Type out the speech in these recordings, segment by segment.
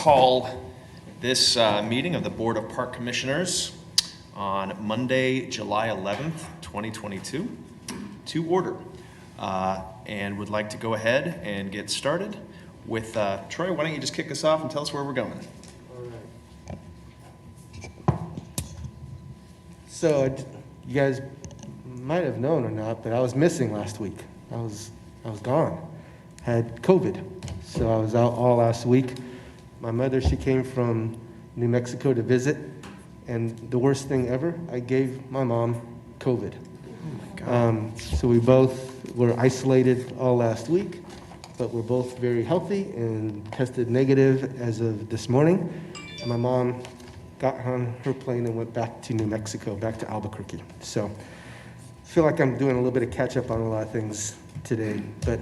call this meeting of the Board of Park Commissioners on Monday, July 11th, 2022 to order. And would like to go ahead and get started with Troy. Why don't you just kick us off and tell us where we're going? All right. So you guys might have known or not, but I was missing last week. I was gone. Had COVID, so I was out all last week. My mother, she came from New Mexico to visit, and the worst thing ever, I gave my mom COVID. Oh my God. So we both were isolated all last week, but we're both very healthy and tested negative as of this morning. And my mom got on her plane and went back to New Mexico, back to Albuquerque. So I feel like I'm doing a little bit of catch up on a lot of things today. But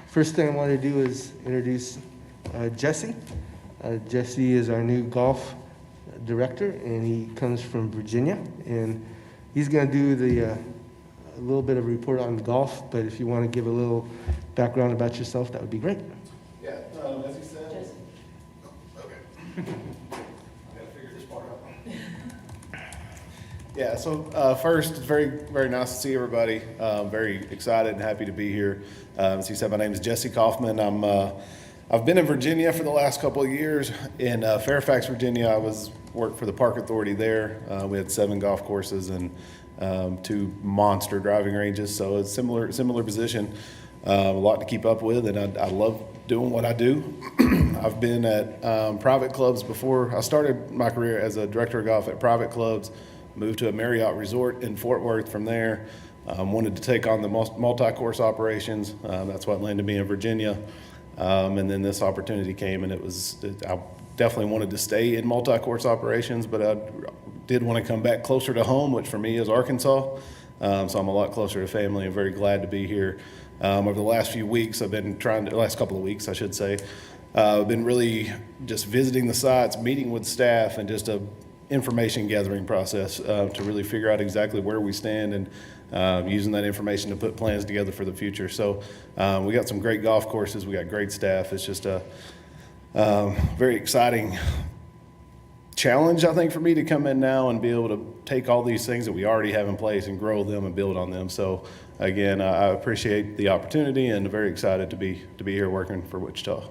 first thing I want to do is introduce Jesse. Jesse is our new golf director, and he comes from Virginia. And he's going to do a little bit of a report on golf, but if you want to give a little background about yourself, that would be great. Yeah, as he said. Jesse. Okay. I gotta figure this part out. Yeah, so first, it's very, very nice to see everybody. Very excited and happy to be here. As he said, my name is Jesse Kaufman. I've been in Virginia for the last couple of years. In Fairfax, Virginia, I worked for the Park Authority there. We had 7 golf courses and 2 monster driving ranges, so it's similar position. A lot to keep up with, and I love doing what I do. I've been at private clubs before. I started my career as a director of golf at private clubs, moved to a Marriott resort in Fort Worth from there. Wanted to take on the multi-course operations. That's what landed me in Virginia. And then this opportunity came, and I definitely wanted to stay in multi-course operations, but I did want to come back closer to home, which for me is Arkansas. So I'm a lot closer to family and very glad to be here. Over the last few weeks, last couple of weeks, I should say, I've been really just visiting the sites, meeting with staff, and just a information gathering process to really figure out exactly where we stand and using that information to put plans together for the future. So we got some great golf courses. We got great staff. It's just a very exciting challenge, I think, for me to come in now and be able to take all these things that we already have in place and grow them and build on them. So again, I appreciate the opportunity and very excited to be here working for Wichita.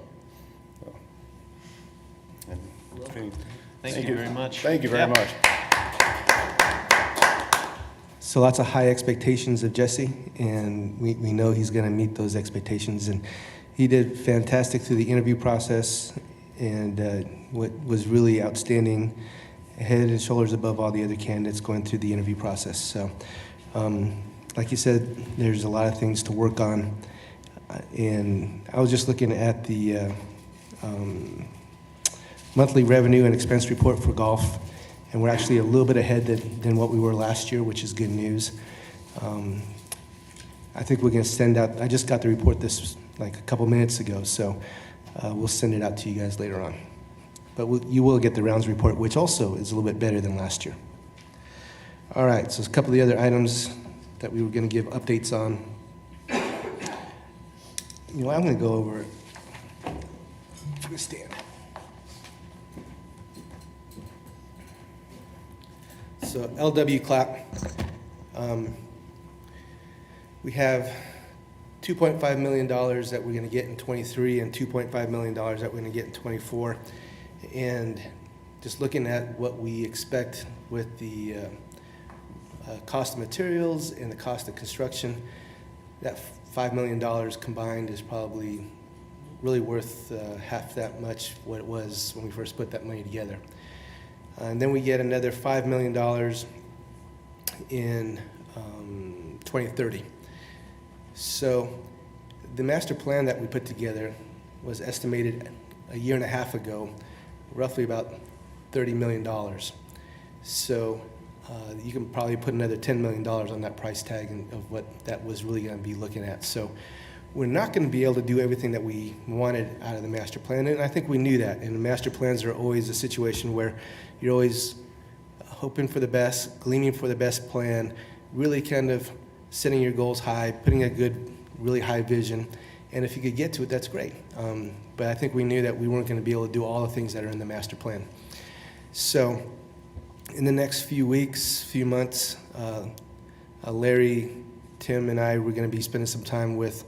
Thank you very much. Thank you very much. So lots of high expectations of Jesse, and we know he's going to meet those expectations. And he did fantastic through the interview process, and what was really outstanding, head and shoulders above all the other candidates going through the interview process. So like you said, there's a lot of things to work on. And I was just looking at the monthly revenue and expense report for golf, and we're actually a little bit ahead than what we were last year, which is good news. I think we're going to send out, I just got the report this like a couple minutes ago, so we'll send it out to you guys later on. But you will get the rounds report, which also is a little bit better than last year. All right, so a couple of the other items that we were going to give updates on. I'm going to go over it. I'm going to stand. So LW clap. We have $2.5 million that we're going to get in 23 and $2.5 million that we're going to get in 24. And just looking at what we expect with the cost of materials and the cost of construction, that $5 million combined is probably really worth half that much what it was when we first put that money together. And then we get another $5 million in 2030. So the master plan that we put together was estimated a year and a half ago, roughly about $30 million. So you can probably put another $10 million on that price tag of what that was really going to be looking at. So we're not going to be able to do everything that we wanted out of the master plan, and I think we knew that. And the master plans are always a situation where you're always hoping for the best, gleaming for the best plan, really kind of setting your goals high, putting a good, really high vision, And if you could get to it, that's great. But I think we knew that we weren't going to be able to do all the things that are in the master plan. So in the next few weeks, few months, Larry, Tim, and I, we're going to be spending some time with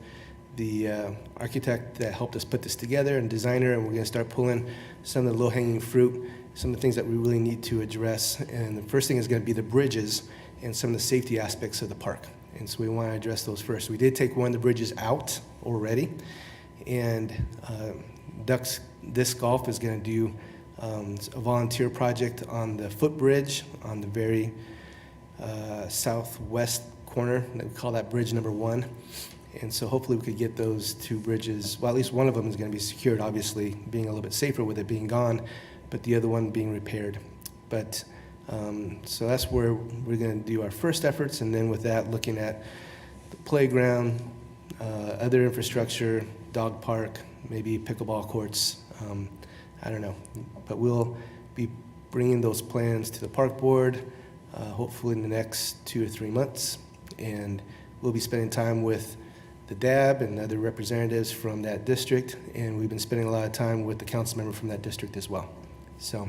the architect that helped us put this together and designer, and we're going to start pulling some of the low-hanging fruit, some of the things that we really need to address. And the first thing is going to be the bridges and some of the safety aspects of the park. And so we want to address those first. We did take one of the bridges out already, and Ducks Disc Golf is going to do a volunteer project on the footbridge on the very southwest corner. We call that bridge number 1. And so hopefully we could get those 2 bridges, well, at least one of them is going to be secured, obviously, being a little bit safer with it being gone, but the other one being repaired. But so that's where we're going to do our first efforts, and then with that, looking at the playground, other infrastructure, dog park, maybe pickleball courts, I don't know. But we'll be bringing those plans to the park board, hopefully in the next 2 or 3 months, and we'll be spending time with the DAB and other representatives from that district, and we've been spending a lot of time with the council member from that district as well. So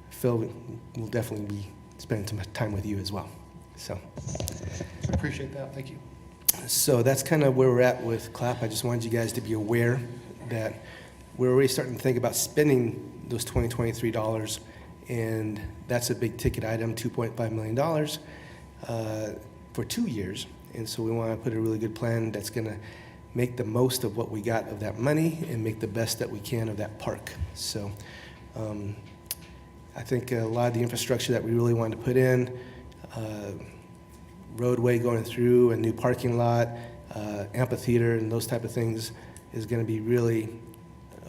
Phil will definitely be spending some time with you as well. So I appreciate that. Thank you. So that's kind of where we're at with CLAP. I just wanted you guys to be aware that we're already starting to think about spending those 2023 dollars, and that's a big ticket item, $2.5 million for 2 years. And so we want to put a really good plan that's going to make the most of what we got of that money and make the best that we can of that park. So I think a lot of the infrastructure that we really wanted to put in, roadway going through, a new parking lot, amphitheater, and those type of things is going to be really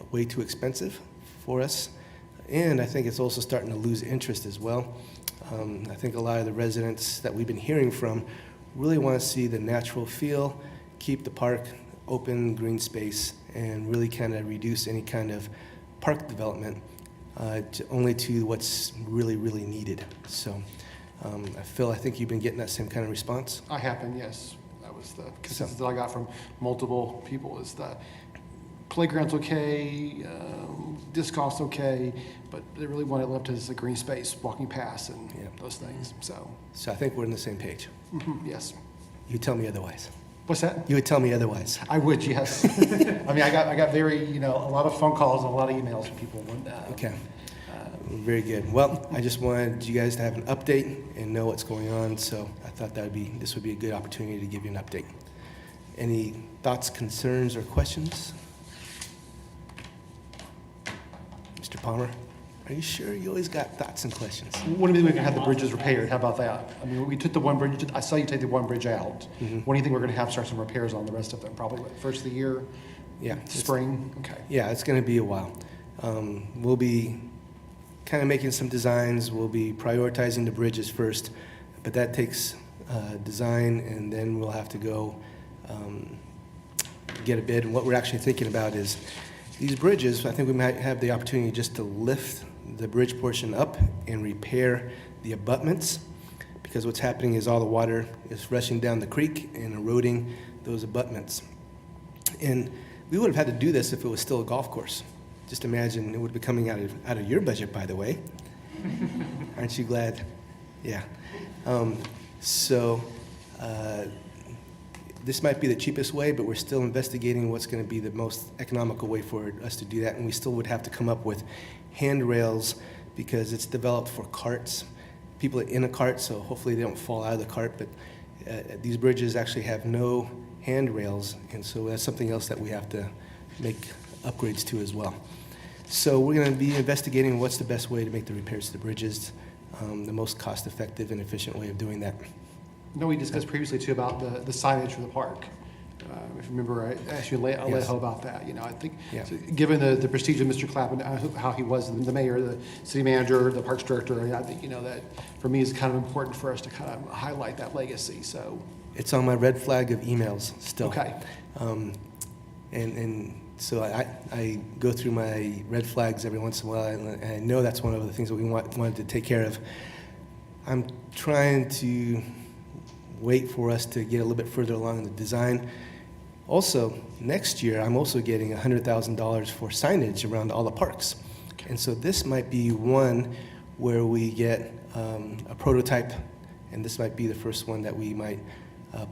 way too expensive for us. And I think it's also starting to lose interest as well. I think a lot of the residents that we've been hearing from really want to see the natural feel, keep the park open, green space, and really kind of reduce any kind of park development only to what's really, really needed. So I think you've been getting that same kind of response. I have been, yes. That was the consensus that I got from multiple people, is that playground's okay, disc golf's okay, but they really want it left as a green space, walking past and those things. So I think we're on the same page. Yes. You tell me otherwise. What's that? You would tell me otherwise. I would, yes. I mean, I got very, a lot of phone calls and a lot of emails from people. Okay. Very good. Well, I just wanted you guys to have an update and know what's going on, so I thought this would be a good opportunity to give you an update. Any thoughts, concerns, or questions? Mr. Palmer, are you sure you always got thoughts and questions? When do we can have the bridges repaired? How about that? I mean, we took the one bridge, I saw you take the one bridge out. When do you think we're going to have start some repairs on the rest of them? Probably what, first of the year? Yeah. Spring? Okay. Yeah, it's going to be a while. We'll be kind of making some designs. We'll be prioritizing the bridges first, but that takes design, and then we'll have to go get a bid. And what we're actually thinking about is these bridges, I think we might have the opportunity just to lift the bridge portion up and repair the abutments, because what's happening is all the water is rushing down the creek and eroding those abutments. And we would have had to do this if it was still a golf course. Just imagine it would be coming out of your budget, by the way. Aren't you glad? Yeah. This might be the cheapest way, but we're still investigating what's going to be the most economical way for us to do that, and we still would have to come up with handrails because it's developed for carts. People are in a cart, so hopefully they don't fall out of the cart, but these bridges actually have no handrails, and so that's something else that we have to make upgrades to as well. So we're going to be investigating what's the best way to make the repairs to the bridges, the most cost-effective and efficient way of doing that. I know we discussed previously too about the signage for the park. If you remember, I asked you Alejo about that. I think so given the prestige of Mr. Clapp and how he was the mayor, the city manager, the parks director, I think that for me is kind of important for us to kind of highlight that legacy. So it's on my red flag of emails still. Okay. So I go through my red flags every once in a while, and I know that's one of the things that we wanted to take care of. I'm trying to wait for us to get a little bit further along in the design. Also, next year, I'm also getting $100,000 for signage around all the parks. And so this might be one where we get a prototype, and this might be the first one that we might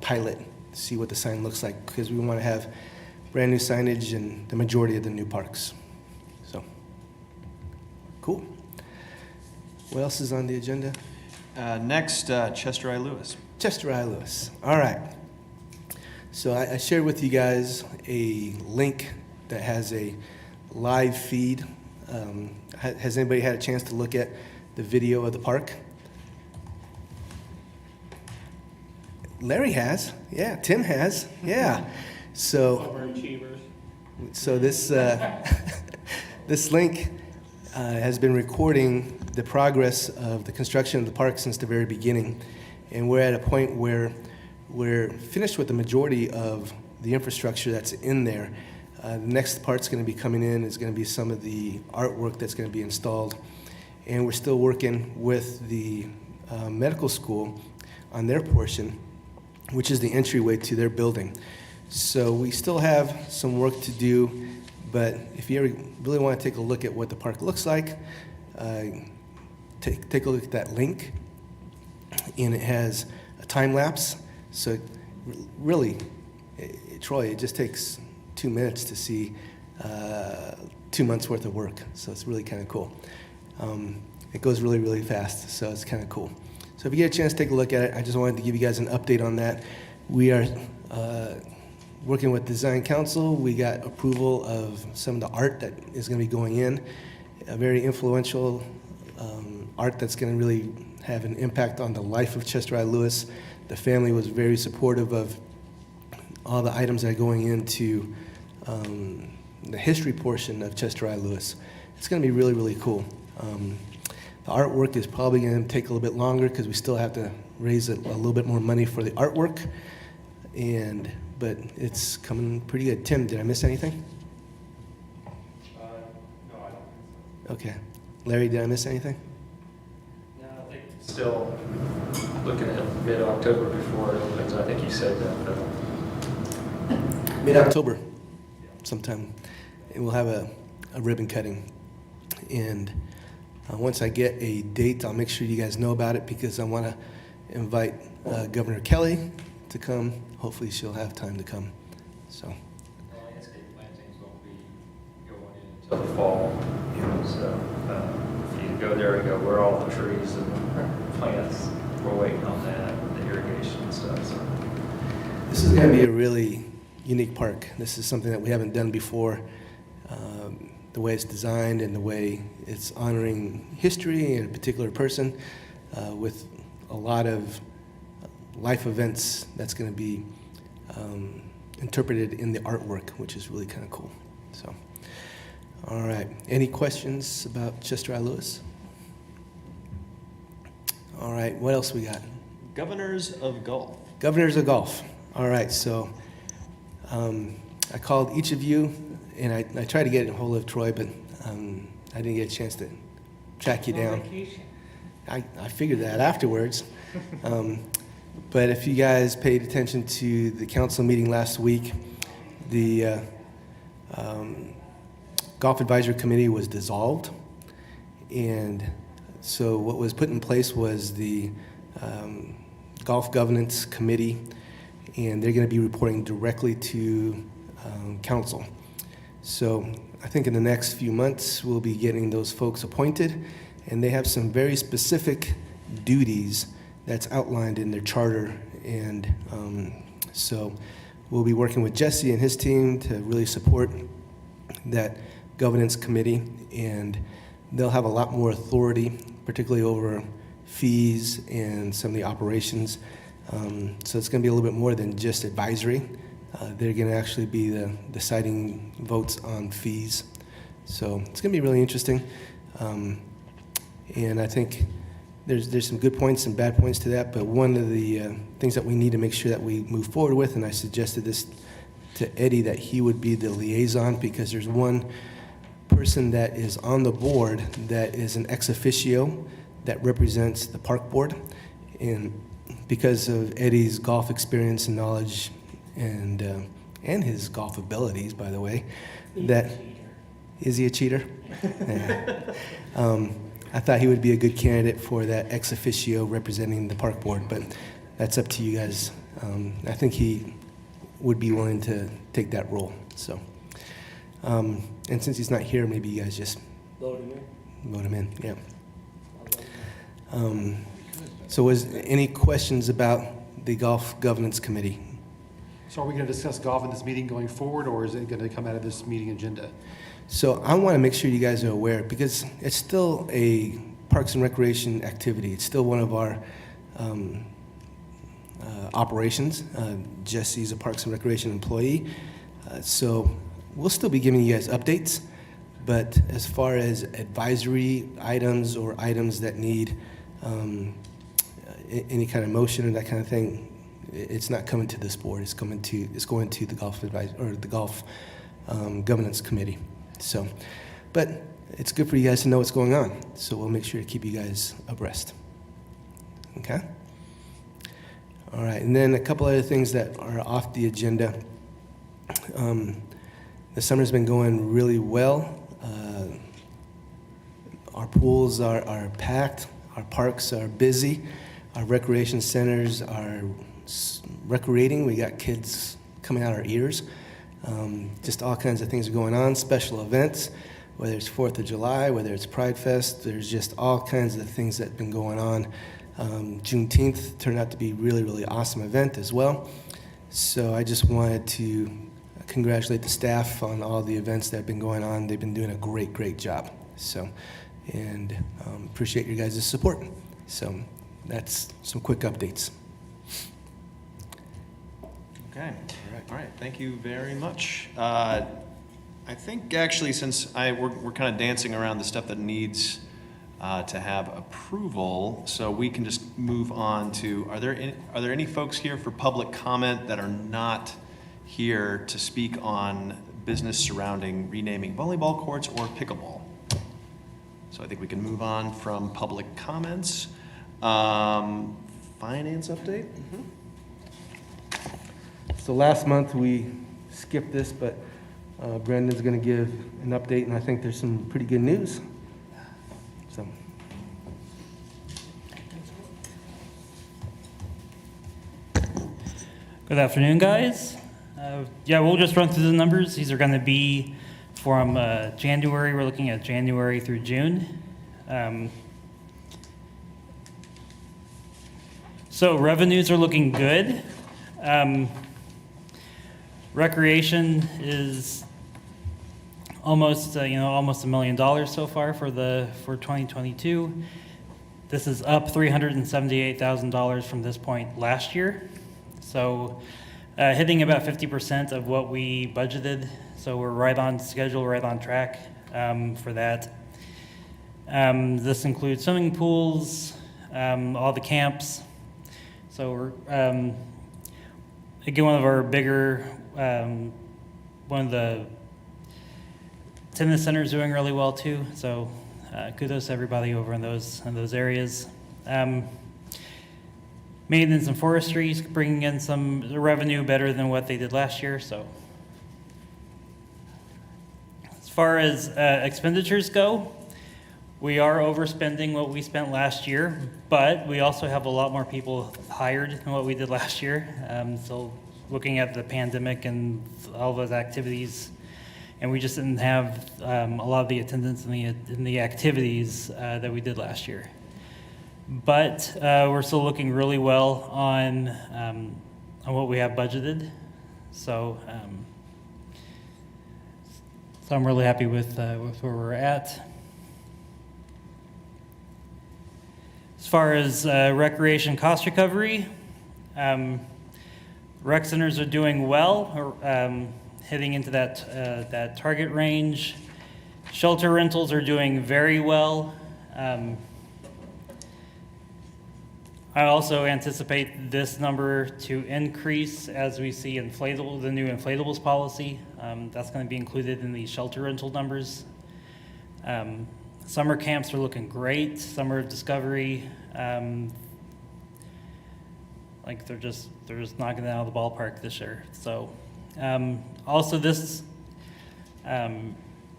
pilot, see what the sign looks like, because we want to have brand new signage in the majority of the new parks. So, cool. What else is on the agenda? Next, Chester I. Lewis. Chester I. Lewis. All right. So I shared with you guys a link that has a live feed. Has anybody had a chance to look at the video of the park? Larry has. Yeah, Tim has. Yeah. So this this link has been recording the progress of the construction of the park since the very beginning, and we're at a point where we're finished with the majority of the infrastructure that's in there. The next part's going to be coming in is going to be some of the artwork that's going to be installed, and we're still working with the medical school on their portion, which is the entryway to their building. So we still have some work to do, but if you ever really want to take a look at what the park looks like, take a look at that link, and it has a time lapse. So really, Troy, it just takes 2 minutes to see 2 months worth of work. So it's really kind of cool. It goes really, really fast, so it's kind of cool. So if you get a chance to take a look at it, I just wanted to give you guys an update on that. We are working with Design Council. We got approval of some of the art that is going to be going in, a very influential art that's going to really have an impact on the life of Chester I. Lewis. The family was very supportive of all the items that are going into the history portion of Chester I. Lewis. It's going to be really, really cool. The artwork is probably going to take a little bit longer because we still have to raise a little bit more money for the artwork, but it's coming pretty good. Tim, did I miss anything? No, I don't think so. Okay. Larry, did I miss anything? No, I think still looking at mid-October before it opens. I think you said that. Mid-October, sometime, and we'll have a ribbon cutting. And once I get a date, I'll make sure you guys know about it because I want to invite Governor Kelly to come. Hopefully she'll have time to come. So. Landscape plantings won't be going in until the fall. So if you go there and go, where are all the trees and plants? We're waiting on that, the irrigation and stuff. So. This is going to be a really unique park. This is something that we haven't done before. The way it's designed and the way it's honoring history and a particular person with a lot of life events that's going to be interpreted in the artwork, which is really kind of cool. So, all right. Any questions about Chester I. Lewis? All right. What else we got? Governors of Golf. Governors of Golf. All right. So I called each of you, and I tried to get a hold of Troy, but I didn't get a chance to track you down. I figured that afterwards. But if you guys paid attention to the council meeting last week, the Golf Advisory Committee was dissolved. And so what was put in place was the Golf Governance Committee, and they're going to be reporting directly to council. So I think in the next few months, we'll be getting those folks appointed, and they have some very specific duties that's outlined in their charter. And so we'll be working with Jesse and his team to really support that governance committee, and they'll have a lot more authority, particularly over fees and some of the operations. So it's going to be a little bit more than just advisory. They're going to actually be the deciding votes on fees. So it's going to be really interesting. And I think there's some good points and bad points to that, but one of the things that we need to make sure that we move forward with, and I suggested this to Eddie, that he would be the liaison, because there's one person that is on the board that is an ex officio that represents the park board. And because of Eddie's golf experience and knowledge and and his golf abilities, by the way. Is he a cheater? Yeah. I thought he would be a good candidate for that ex officio representing the park board, but that's up to you guys. I think he would be willing to take that role. So, and since he's not here, maybe you guys just vote him in. Yeah. So, was any questions about the golf governance committee? So are we going to discuss golf in this meeting going forward, or is it going to come out of this meeting agenda? So I want to make sure you guys are aware, because it's still a Parks and Recreation activity. It's still one of our operations. Jesse's a Parks and Recreation employee. So we'll still be giving you guys updates, but as far as advisory items or items that need any kind of motion or that kind of thing, it's not coming to this board. It's going to the golf governance committee. So, but it's good for you guys to know what's going on. So we'll make sure to keep you guys abreast. Okay? All right, and then a couple other things that are off the agenda. The summer's been going really well. Our pools are packed. Our parks are busy. Our recreation centers are recreating. We got kids coming out our ears. Just all kinds of things are going on, special events, whether it's 4th of July, whether it's Pride Fest, there's just all kinds of things that have been going on. Juneteenth turned out to be a really, really awesome event as well. So I just wanted to congratulate the staff on all the events that have been going on. They've been doing a great, great job. So, and appreciate your guys' support. So that's some quick updates. Okay, all right, thank you very much. I think actually, since we're kind of dancing around the stuff that needs to have approval, so we can just move on to, are there any folks here for public comment that are not here to speak on business surrounding renaming volleyball courts or pickleball? So I think we can move on from public comments. Finance update? So last month we skipped this, but Brendan's going to give an update, and I think there's some pretty good news. So. Good afternoon, guys. Yeah, we'll just run through the numbers. These are going to be from January. We're looking at January through June. So revenues are looking good. Recreation is almost $1 million so far for 2022. This is up $378,000 from this point last year. So hitting about 50% of what we budgeted. So we're right on schedule, right on track for that. This includes swimming pools, all the camps. So we're again, one of our bigger, one of the tennis centers doing really well too. So kudos to everybody over in those areas. Maintenance and forestry is bringing in some revenue better than what they did last year. So as far as expenditures go, we are overspending what we spent last year, but we also have a lot more people hired than what we did last year. So looking at the pandemic and all those activities, and we just didn't have a lot of the attendance in the activities that we did last year. But we're still looking really well on what we have budgeted. So I'm really happy with where we're at. As far as recreation cost recovery, rec centers are doing well, hitting into that target range. Shelter rentals are doing very well. I also anticipate this number to increase as we see the new inflatables policy. That's going to be included in the shelter rental numbers. Summer camps are looking great. Summer Discovery, like they're just knocking it out of the ballpark this year. So Also, this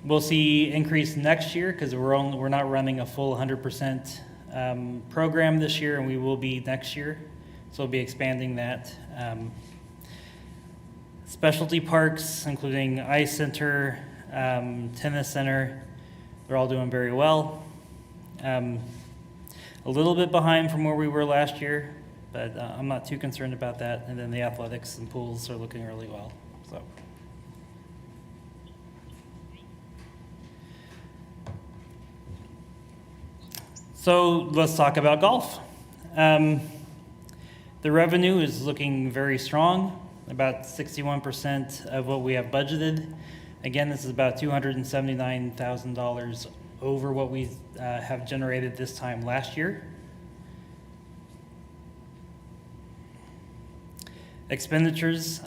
we'll see increase next year because we're not running a full 100% program this year, and we will be next year. So we'll be expanding that. Specialty parks, including ice center, tennis center, they're all doing very well. A little bit behind from where we were last year, but I'm not too concerned about that. And then the athletics and pools are looking really well. So let's talk about golf. The revenue is looking very strong, about 61% of what we have budgeted. Again, this is about $279,000 over what we have generated this time last year. Expenditures,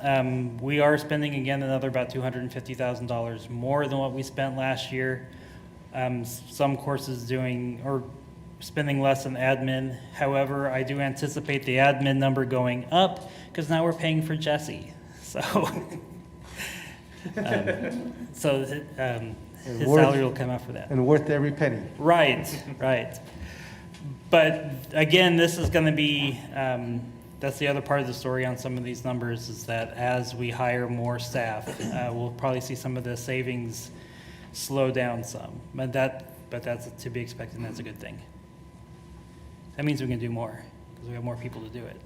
we are spending again another about $250,000 more than what we spent last year. Some courses doing or spending less on admin. However, I do anticipate the admin number going up because now we're paying for Jesse. So, his salary will come out for that. And worth every penny. Right. But again, this is going to be, that's the other part of the story on some of these numbers is that as we hire more staff, we'll probably see some of the savings slow down some. But that's to be expected, and that's a good thing. That means we can do more because we have more people to do it.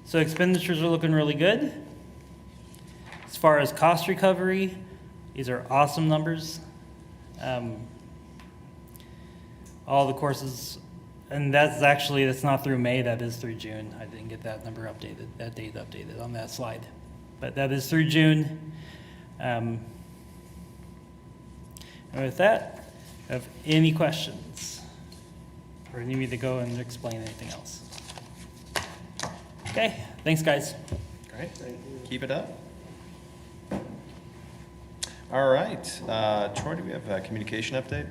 So expenditures are looking really good. As far as cost recovery, these are awesome numbers. All the courses, and that's not through May, that is through June. I didn't get that number updated, that date updated on that slide. But that is through June. And with that, have any questions? Or need me to go and explain anything else? Okay, thanks guys. Great. Keep it up. All right. Troy, do we have a communication update?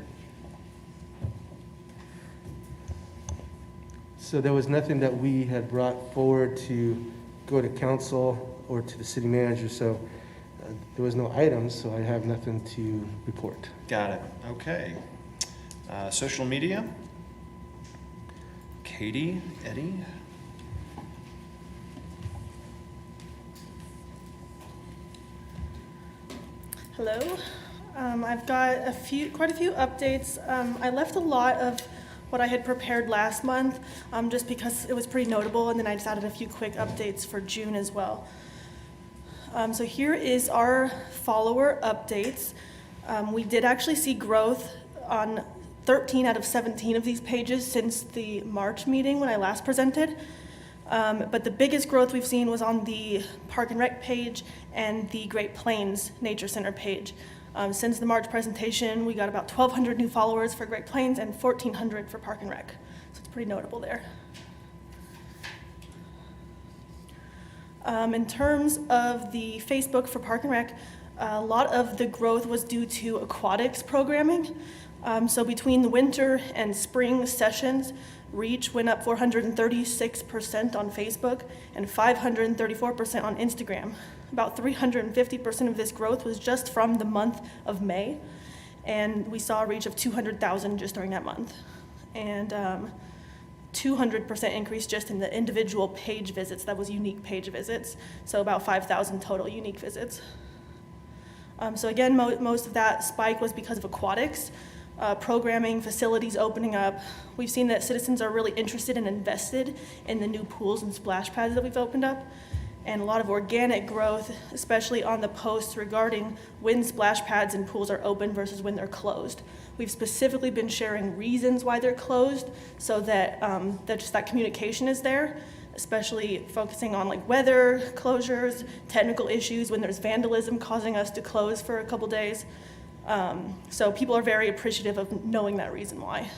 So there was nothing that we had brought forward to go to council or to the city manager, so there was no items, so I have nothing to report. Got it. Okay. Social media. Katie, Eddie. Hello. I've got quite a few updates. I left a lot of what I had prepared last month, just because it was pretty notable, and then I just added a few quick updates for June as well. So here is our follower updates. We did actually see growth on 13 out of 17 of these pages since the March meeting when I last presented. But the biggest growth we've seen was on the Park and Rec page and the Great Plains Nature Center page. Since the March presentation, we got about 1,200 new followers for Great Plains and 1,400 for Park and Rec. So it's pretty notable there. In terms of the Facebook for Park and Rec, a lot of the growth was due to aquatics programming. So between the winter and spring sessions, reach went up 436% on Facebook and 534% on Instagram. About 350% of this growth was just from the month of May, and we saw a reach of 200,000 just during that month. And 200% increase just in the individual page visits, that was unique page visits, so about 5,000 total unique visits. So again, most of that spike was because of aquatics. Programming, facilities opening up. We've seen that citizens are really interested and invested in the new pools and splash pads that we've opened up, and a lot of organic growth, especially on the posts regarding when splash pads and pools are open versus when they're closed. We've specifically been sharing reasons why they're closed so that that communication is there, especially focusing on like weather closures, technical issues, when there's vandalism causing us to close for a couple days. So people are very appreciative of knowing that reason why.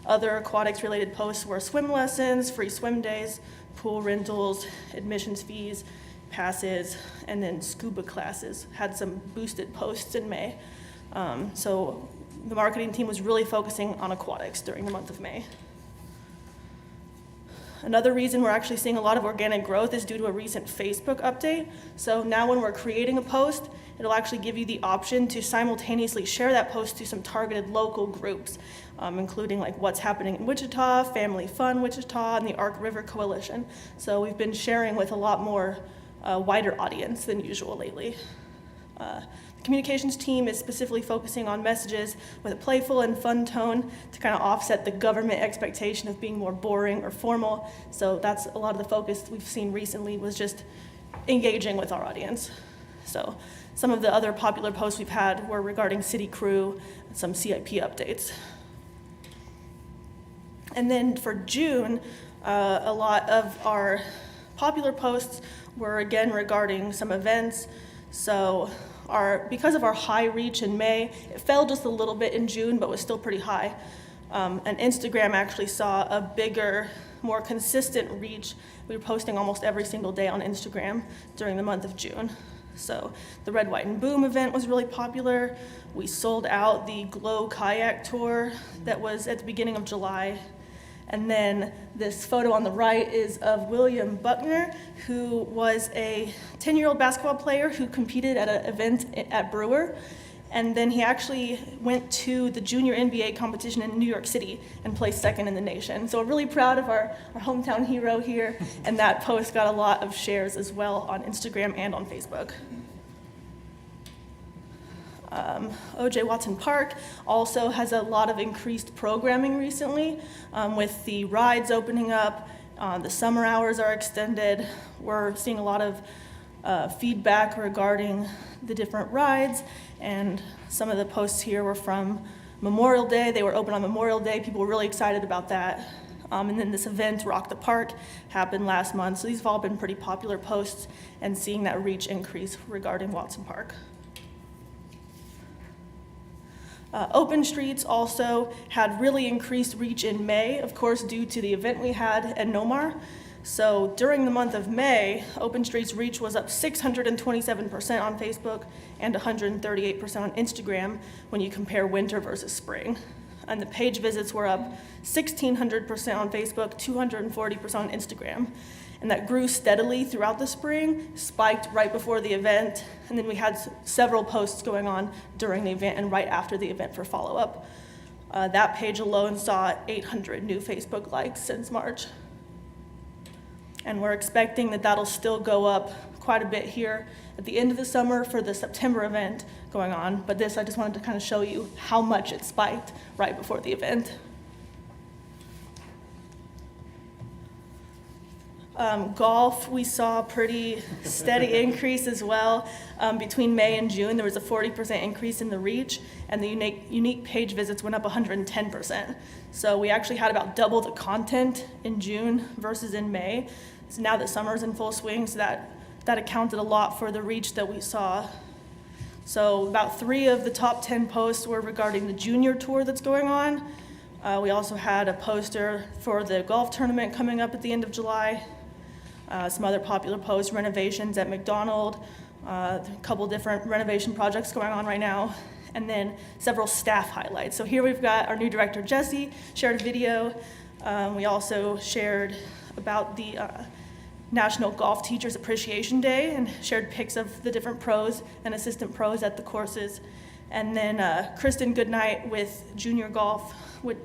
Other aquatics related posts were swim lessons, free swim days, pool rentals, admissions fees, passes, and then scuba classes. Had some boosted posts in May. So the marketing team was really focusing on aquatics during the month of May. Another reason we're actually seeing a lot of organic growth is due to a recent Facebook update. So now when we're creating a post, it'll actually give you the option to simultaneously share that post to some targeted local groups, including like What's Happening in Wichita, Family Fun Wichita, and the Ark River Coalition. So we've been sharing with a lot more wider audience than usual lately. The communications team is specifically focusing on messages with a playful and fun tone to kind of offset the government expectation of being more boring or formal. So that's a lot of the focus we've seen recently, was just engaging with our audience. So some of the other popular posts we've had were regarding city crew and some CIP updates. And then for June, a lot of our popular posts were again regarding some events. So because of our high reach in May, it fell just a little bit in June, but was still pretty high. And Instagram actually saw a bigger, more consistent reach. We were posting almost every single day on Instagram during the month of June. So the Red, White, and Boom event was really popular. We sold out the Glow Kayak Tour that was at the beginning of July. And then this photo on the right is of William Buckner, who was a 10-year-old basketball player who competed at an event at Brewer. And then he actually went to the junior NBA competition in New York City and placed second in the nation. So we're really proud of our hometown hero here. And that post got a lot of shares as well on Instagram and on Facebook. O.J. Watson Park also has a lot of increased programming recently, with the rides opening up. The summer hours are extended. We're seeing a lot of feedback regarding the different rides, and some of the posts here were from Memorial Day. They were open on Memorial Day. People were really excited about that. And then this event, Rock the Park, happened last month. So these have all been pretty popular posts, and seeing that reach increase regarding Watson Park. Open Streets also had really increased reach in May, of course, due to the event we had at Nomar. So during the month of May, Open Streets reach was up 627% on Facebook and 138% on Instagram when you compare winter versus spring. And the page visits were up 1,600% on Facebook, 240% on Instagram. And that grew steadily throughout the spring, spiked right before the event, and then we had several posts going on during the event and right after the event for follow-up. That page alone saw 800 new Facebook likes since March. And we're expecting that that'll still go up quite a bit here at the end of the summer for the September event going on, but this I just wanted to kind of show you how much it spiked right before the event. Golf, we saw a pretty steady increase as well. Between May and June, there was a 40% increase in the reach, and the unique page visits went up 110%. So we actually had about double the content in June versus in May. So now that summer's in full swing, so that accounted a lot for the reach that we saw. So about 3 of the top 10 posts were regarding the junior tour that's going on. We also had a poster for the golf tournament coming up at the end of July. Some other popular posts, renovations at McDonald, a couple different renovation projects going on right now, and then several staff highlights. So here we've got our new director, Jesse, shared a video. We also shared about the National Golf Teachers Appreciation Day and shared pics of the different pros and assistant pros at the courses. And then Kristen Goodnight with Junior Golf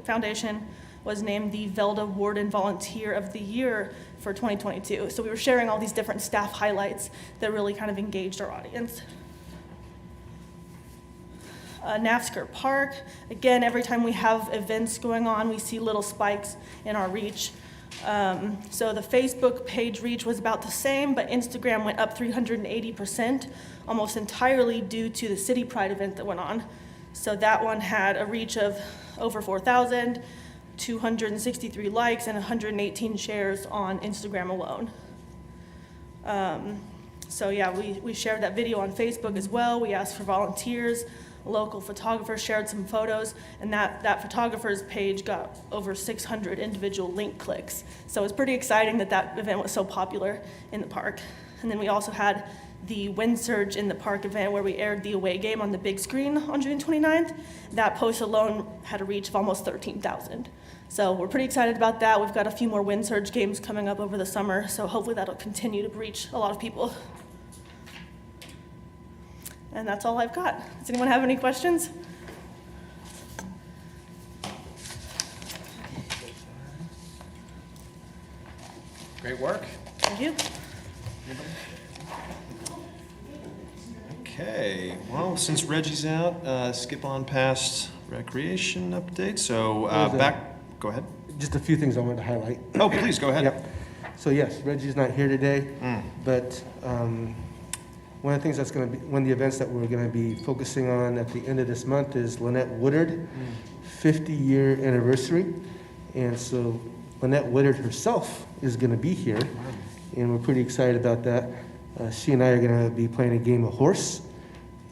Foundation was named the Velda Warden Volunteer of the Year for 2022. So we were sharing all these different staff highlights that really kind of engaged our audience. Nafsker Park, again, every time we have events going on, we see little spikes in our reach. So the Facebook page reach was about the same, but Instagram went up 380%, almost entirely due to the City Pride event that went on. So that one had a reach of over 4,000, 263 likes, and 118 shares on Instagram alone. So yeah, we shared that video on Facebook as well. We asked for volunteers. A local photographer shared some photos, and that photographer's page got over 600 individual link clicks. So it was pretty exciting that event was so popular in the park. And then we also had the Wind Surge in the Park event where we aired the away game on the big screen on June 29th. That post alone had a reach of almost 13,000. So we're pretty excited about that. We've got a few more Wind Surge games coming up over the summer, so hopefully that'll continue to reach a lot of people. And that's all I've got. Does anyone have any questions? Great work. Thank you. Okay, well, since Reggie's out, skip on past recreation update. So go ahead. Just a few things I wanted to highlight. Oh, please, go ahead. Yep. So yes, Reggie's not here today, but one of the things one of the events that we're gonna be focusing on at the end of this month is Lynette Woodard, 50-year anniversary. And so Lynette Woodard herself is gonna be here, and we're pretty excited about that. She and I are gonna be playing a game of horse,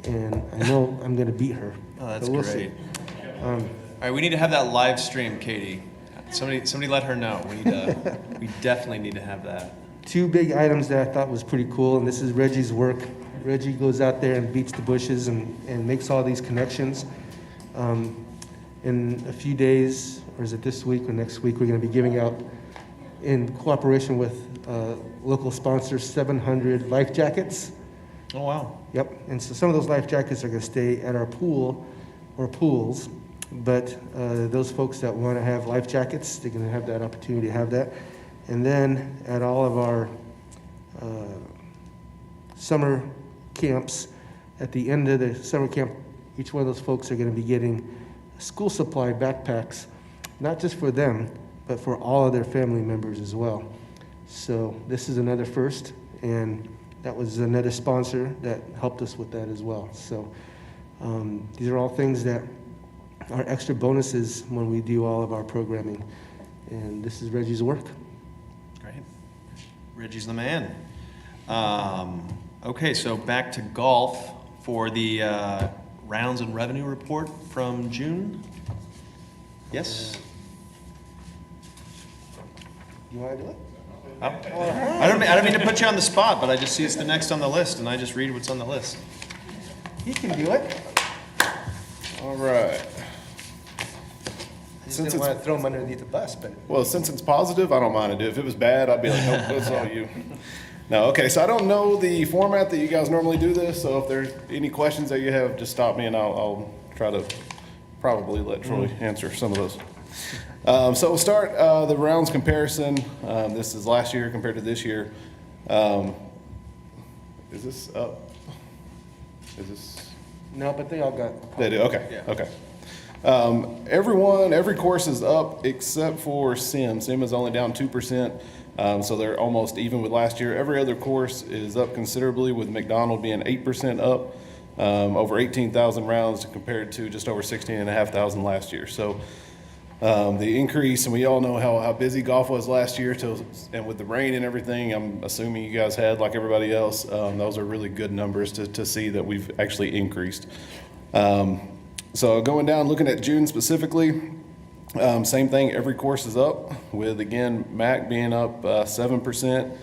and I know I'm gonna beat her. Oh, that's but we'll great. see. All right, we need to have that live stream, Katie. Somebody let her know. We definitely need to have that. Two big items that I thought was pretty cool, and this is Reggie's work. Reggie goes out there and beats the bushes and makes all these connections. In a few days, or is it this week or next week, we're going to be giving out, in cooperation with local sponsors, 700 life jackets. Oh, wow. Yep, and so some of those life jackets are going to stay at our pool or pools, but those folks that want to have life jackets, they're going to have that opportunity to have that. And then at all of our summer camps, at the end of the summer camp, each one of those folks are going to be getting school supply backpacks, not just for them, but for all of their family members as well. So this is another first, and that was another sponsor that helped us with that as well. So these are all things that are extra bonuses when we do all of our programming. And this is Reggie's work. Great. Reggie's the man. Okay, so back to golf for the rounds and revenue report from June. Yes? You want to do it? I don't mean to put you on the spot, but I just see it's the next on the list, and I just read what's on the list. He can do it. All right. I just Since didn't want to throw him underneath the bus, but Well, since it's positive, I don't mind to do it. If it was bad, I'd be like, nope, that's all you. No, okay, so I don't know the format that you guys normally do this, so if there's any questions that you have, just stop me and I'll try to probably let Troy answer some of those. So we'll start the rounds comparison. This is last year compared to this year. Is this up? Is this? no, but they all got. They do, okay, Yeah. okay. Every course is up except for Sim. Sim is only down 2%, so they're almost even with last year. Every other course is up considerably, with McDonald being 8% up, over 18,000 rounds compared to just over 16,500 last year. So the increase, and we all know how busy golf was last year, and with the rain and everything, I'm assuming you guys had, like everybody else, those are really good numbers to see that we've actually increased. So going down, looking at June specifically, same thing, every course is up, with, again, MAC being up 7%.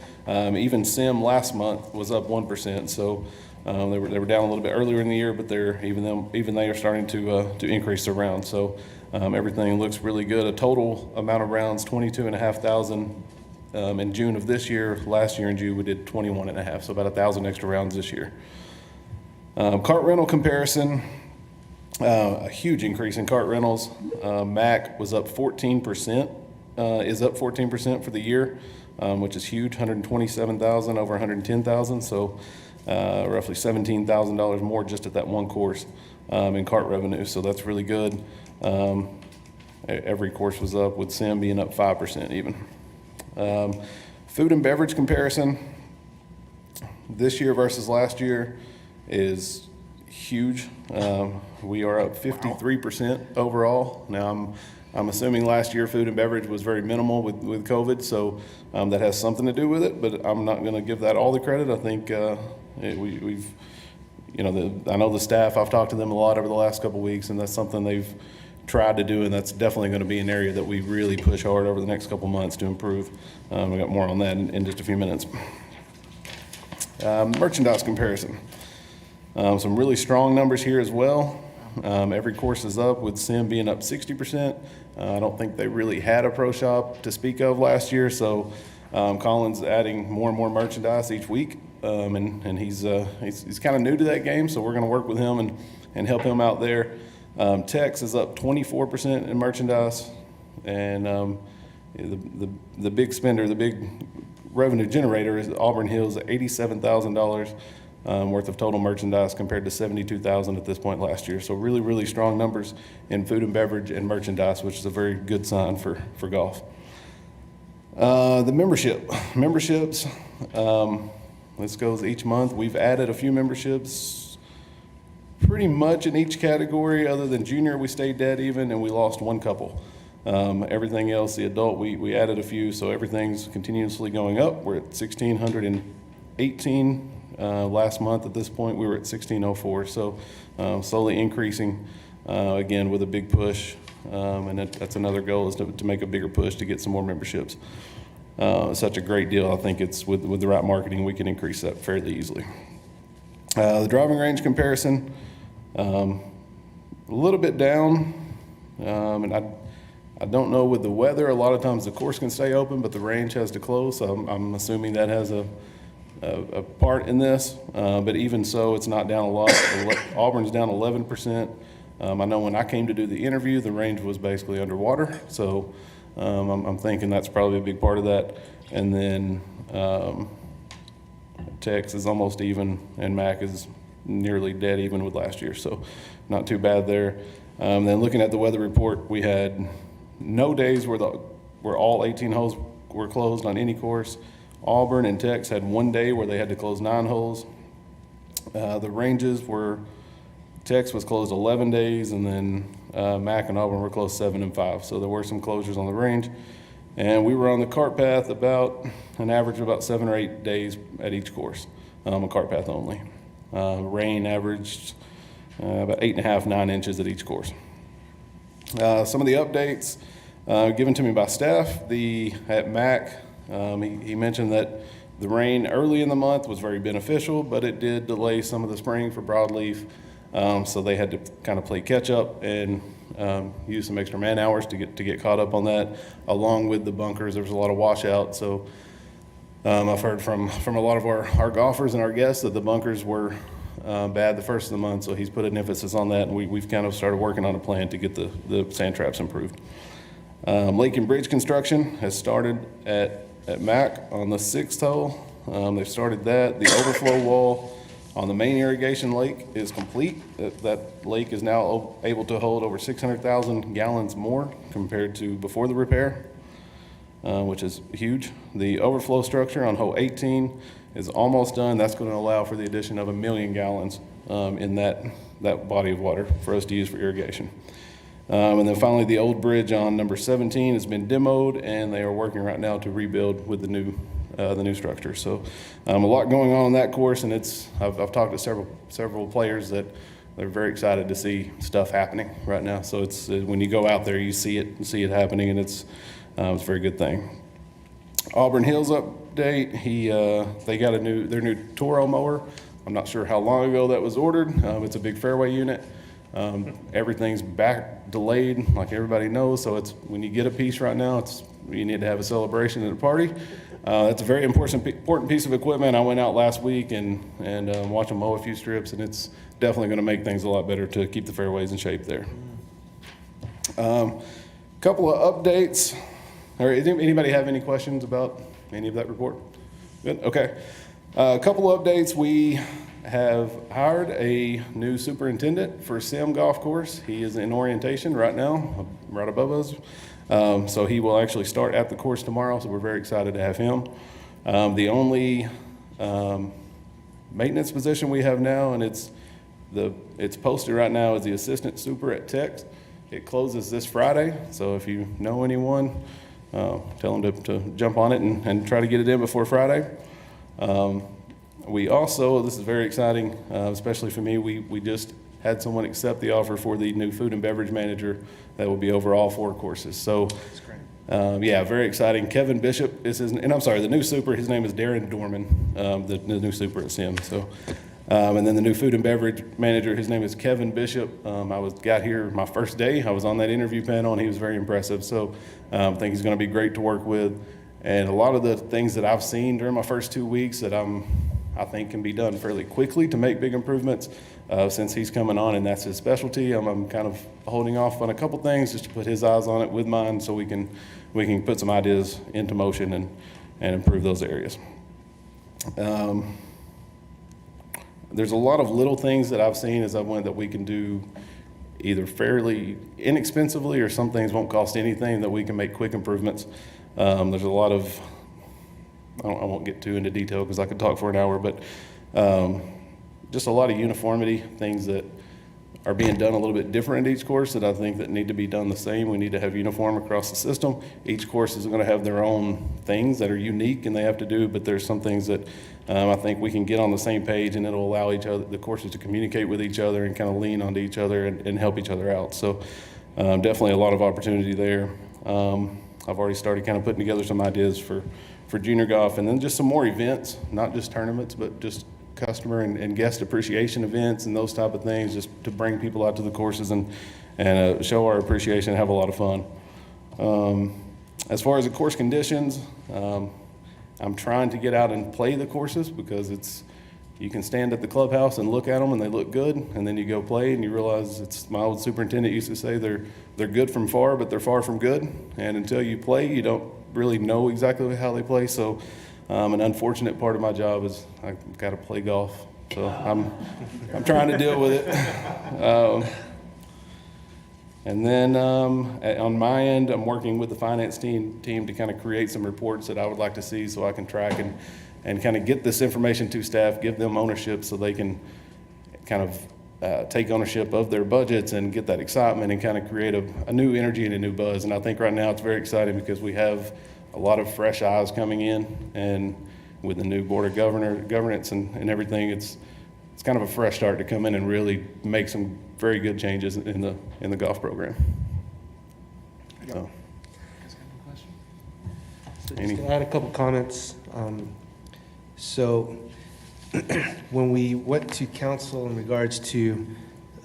Even Sim last month was up 1%. So they were down a little bit earlier in the year, but they are starting to increase their rounds. So everything looks really good. A total amount of rounds, 22,500 in June of this year. Last year in June we did 21,500, so about 1,000 extra rounds this year. Cart rental comparison. A huge increase in cart rentals. MAC was up 14%, is up 14% for the year, which is huge, 127,000 over 110,000, so roughly $17,000 more just at that one course in cart revenue, so that's really good. Every course was up, with Sim being up 5% even. Food and beverage comparison, this year versus last year is huge. We are up 53% overall. Now, I'm assuming last year food and beverage was very minimal with COVID, so that has something to do with it, but I'm not going to give that all the credit. I think we've, I know the staff, I've talked to them a lot over the last couple of weeks, and that's something they've tried to do, and that's definitely going to be an area that we really push hard over the next couple months to improve. We got more on that in just a few minutes. Merchandise comparison. Some really strong numbers here as well. Every course is up, with Sim being up 60%. I don't think they really had a pro shop to speak of last year, so Colin's adding more and more merchandise each week, and he's kind of new to that game, so we're going to work with him and help him out there. Tex is up 24% in merchandise, and the big spender, the big revenue generator is Auburn Hills at $87,000 worth of total merchandise compared to $72,000 at this point last year. So really, really strong numbers in food and beverage and merchandise, which is a very good sign for golf. The memberships, this goes each month. We've added a few memberships pretty much in each category. Other than junior, we stayed dead even, and we lost one couple. Everything else, the adult, we added a few, so everything's continuously going up. We're at 1,618 last month. At this point, we were at 1,604, so slowly increasing, again, with a big push, and that's another goal, is to make a bigger push to get some more memberships. Such a great deal. I think it's with the right marketing, we can increase that fairly easily. The driving range comparison, a little bit down, and I don't know with the weather, a lot of times the course can stay open, but the range has to close, so I'm assuming that has a part in this, but even so, it's not down a lot. Auburn's down 11%. I know when I came to do the interview, the range was basically underwater, so I'm thinking that's probably a big part of that. And then Tex is almost even, and Mac is nearly dead even with last year, so not too bad there. Then looking at the weather report, we had no days where all 18 holes were closed on any course. Auburn and Tex had one day where they had to close 9 holes. The ranges were, Tex was closed 11 days, and then Mac and Auburn were closed 7 and 5. So there were some closures on the range. And we were on the cart path about an average of about 7 or 8 days at each course, a cart path only. Rain averaged about 8.5, 9 inches at each course. Some of the updates given to me by staff, at Mac, he mentioned that the rain early in the month was very beneficial, but it did delay some of the spraying for broadleaf, so they had to kind of play catch up and use some extra man hours to get caught up on that. Along with the bunkers, there was a lot of washout, so I've heard from a lot of our golfers and our guests that the bunkers were bad the first of the month, so he's put an emphasis on that, and we've kind of started working on a plan to get the sand traps improved. Lake and bridge construction has started at Mac on the 6th hole. They've started that. The overflow wall on the main irrigation lake is complete. That lake is now able to hold over 600,000 gallons more compared to before the repair, which is huge. The overflow structure on hole 18 is almost done. That's going to allow for the addition of 1 million gallons in that body of water for us to use for irrigation. And then finally, the old bridge on number 17 has been demoed, and they are working right now to rebuild with the new structure. So a lot going on that course, and I've talked to several players that they're very excited to see stuff happening right now. So it's when you go out there, you see it happening, and it's a very good thing. Auburn Hills update. They got their new Toro mower. I'm not sure how long ago that was ordered. It's a big fairway unit. Everything's back delayed, like everybody knows. So it's when you get a piece right now, you need to have a celebration at a party. It's a very important piece of equipment. I went out last week and watched them mow a few strips, and it's definitely going to make things a lot better to keep the fairways in shape there. Couple of updates. Or anybody have any questions about any of that report? Good. Okay. A couple of updates. We have hired a new superintendent for Sim Golf Course. He is in orientation right now, right above us. So he will actually start at the course tomorrow, so we're very excited to have him. The only maintenance position we have now, and it's posted right now, is the assistant super at Tex. It closes this Friday, so if you know anyone, tell them to jump on it and try to get it in before Friday. We also, this is very exciting, especially for me, we just had someone accept the offer for the new food and beverage manager that will be over all 4 courses. So Yeah, very exciting. Kevin Bishop is his, and I'm sorry, the new super, his name is Darren Dorman, the new super at Sim. So, and then the new food and beverage manager, his name is Kevin Bishop. Got here my first day. I was on that interview panel, and he was very impressive. So, I think he's going to be great to work with. And a lot of the things that I've seen during my first 2 weeks that I think can be done fairly quickly to make big improvements since he's coming on, and that's his specialty. I'm kind of holding off on a couple things just to put his eyes on it with mine, so we can put some ideas into motion and improve those areas. There's a lot of little things that I've seen as I went that we can do either fairly inexpensively, or some things won't cost anything that we can make quick improvements. There's a lot of, I won't get too into detail because I could talk for an hour, but just a lot of uniformity, things that are being done a little bit different in each course that I think that need to be done the same. We need to have uniform across the system. Each course is going to have their own things that are unique and they have to do, but there's some things that I think we can get on the same page, and it'll allow the courses to communicate with each other and kind of lean onto each other and help each other out. So definitely a lot of opportunity there. I've already started kind of putting together some ideas for junior golf, and then just some more events, not just tournaments, but just customer and guest appreciation events and those type of things, just to bring people out to the courses and show our appreciation and have a lot of fun. As far as the course conditions, I'm trying to get out and play the courses, because you can stand at the clubhouse and look at them and they look good, and then you go play and you realize, my old superintendent used to say, they're good from far, but they're far from good. And until you play, you don't really know exactly how they play. So an unfortunate part of my job is I've got to play golf. So I'm trying to deal with it. And then on my end, I'm working with the finance team to kind of create some reports that I would like to see, so I can track and kind of get this information to staff, give them ownership so they can kind of take ownership of their budgets and get that excitement and kind of create a new energy and a new buzz. And I think right now it's very exciting because we have a lot of fresh eyes coming in, and with the new board of governance and everything, it's kind of a fresh start to come in and really make some very good changes in the golf program. So, So just to add a couple comments. So when we went to council in regards to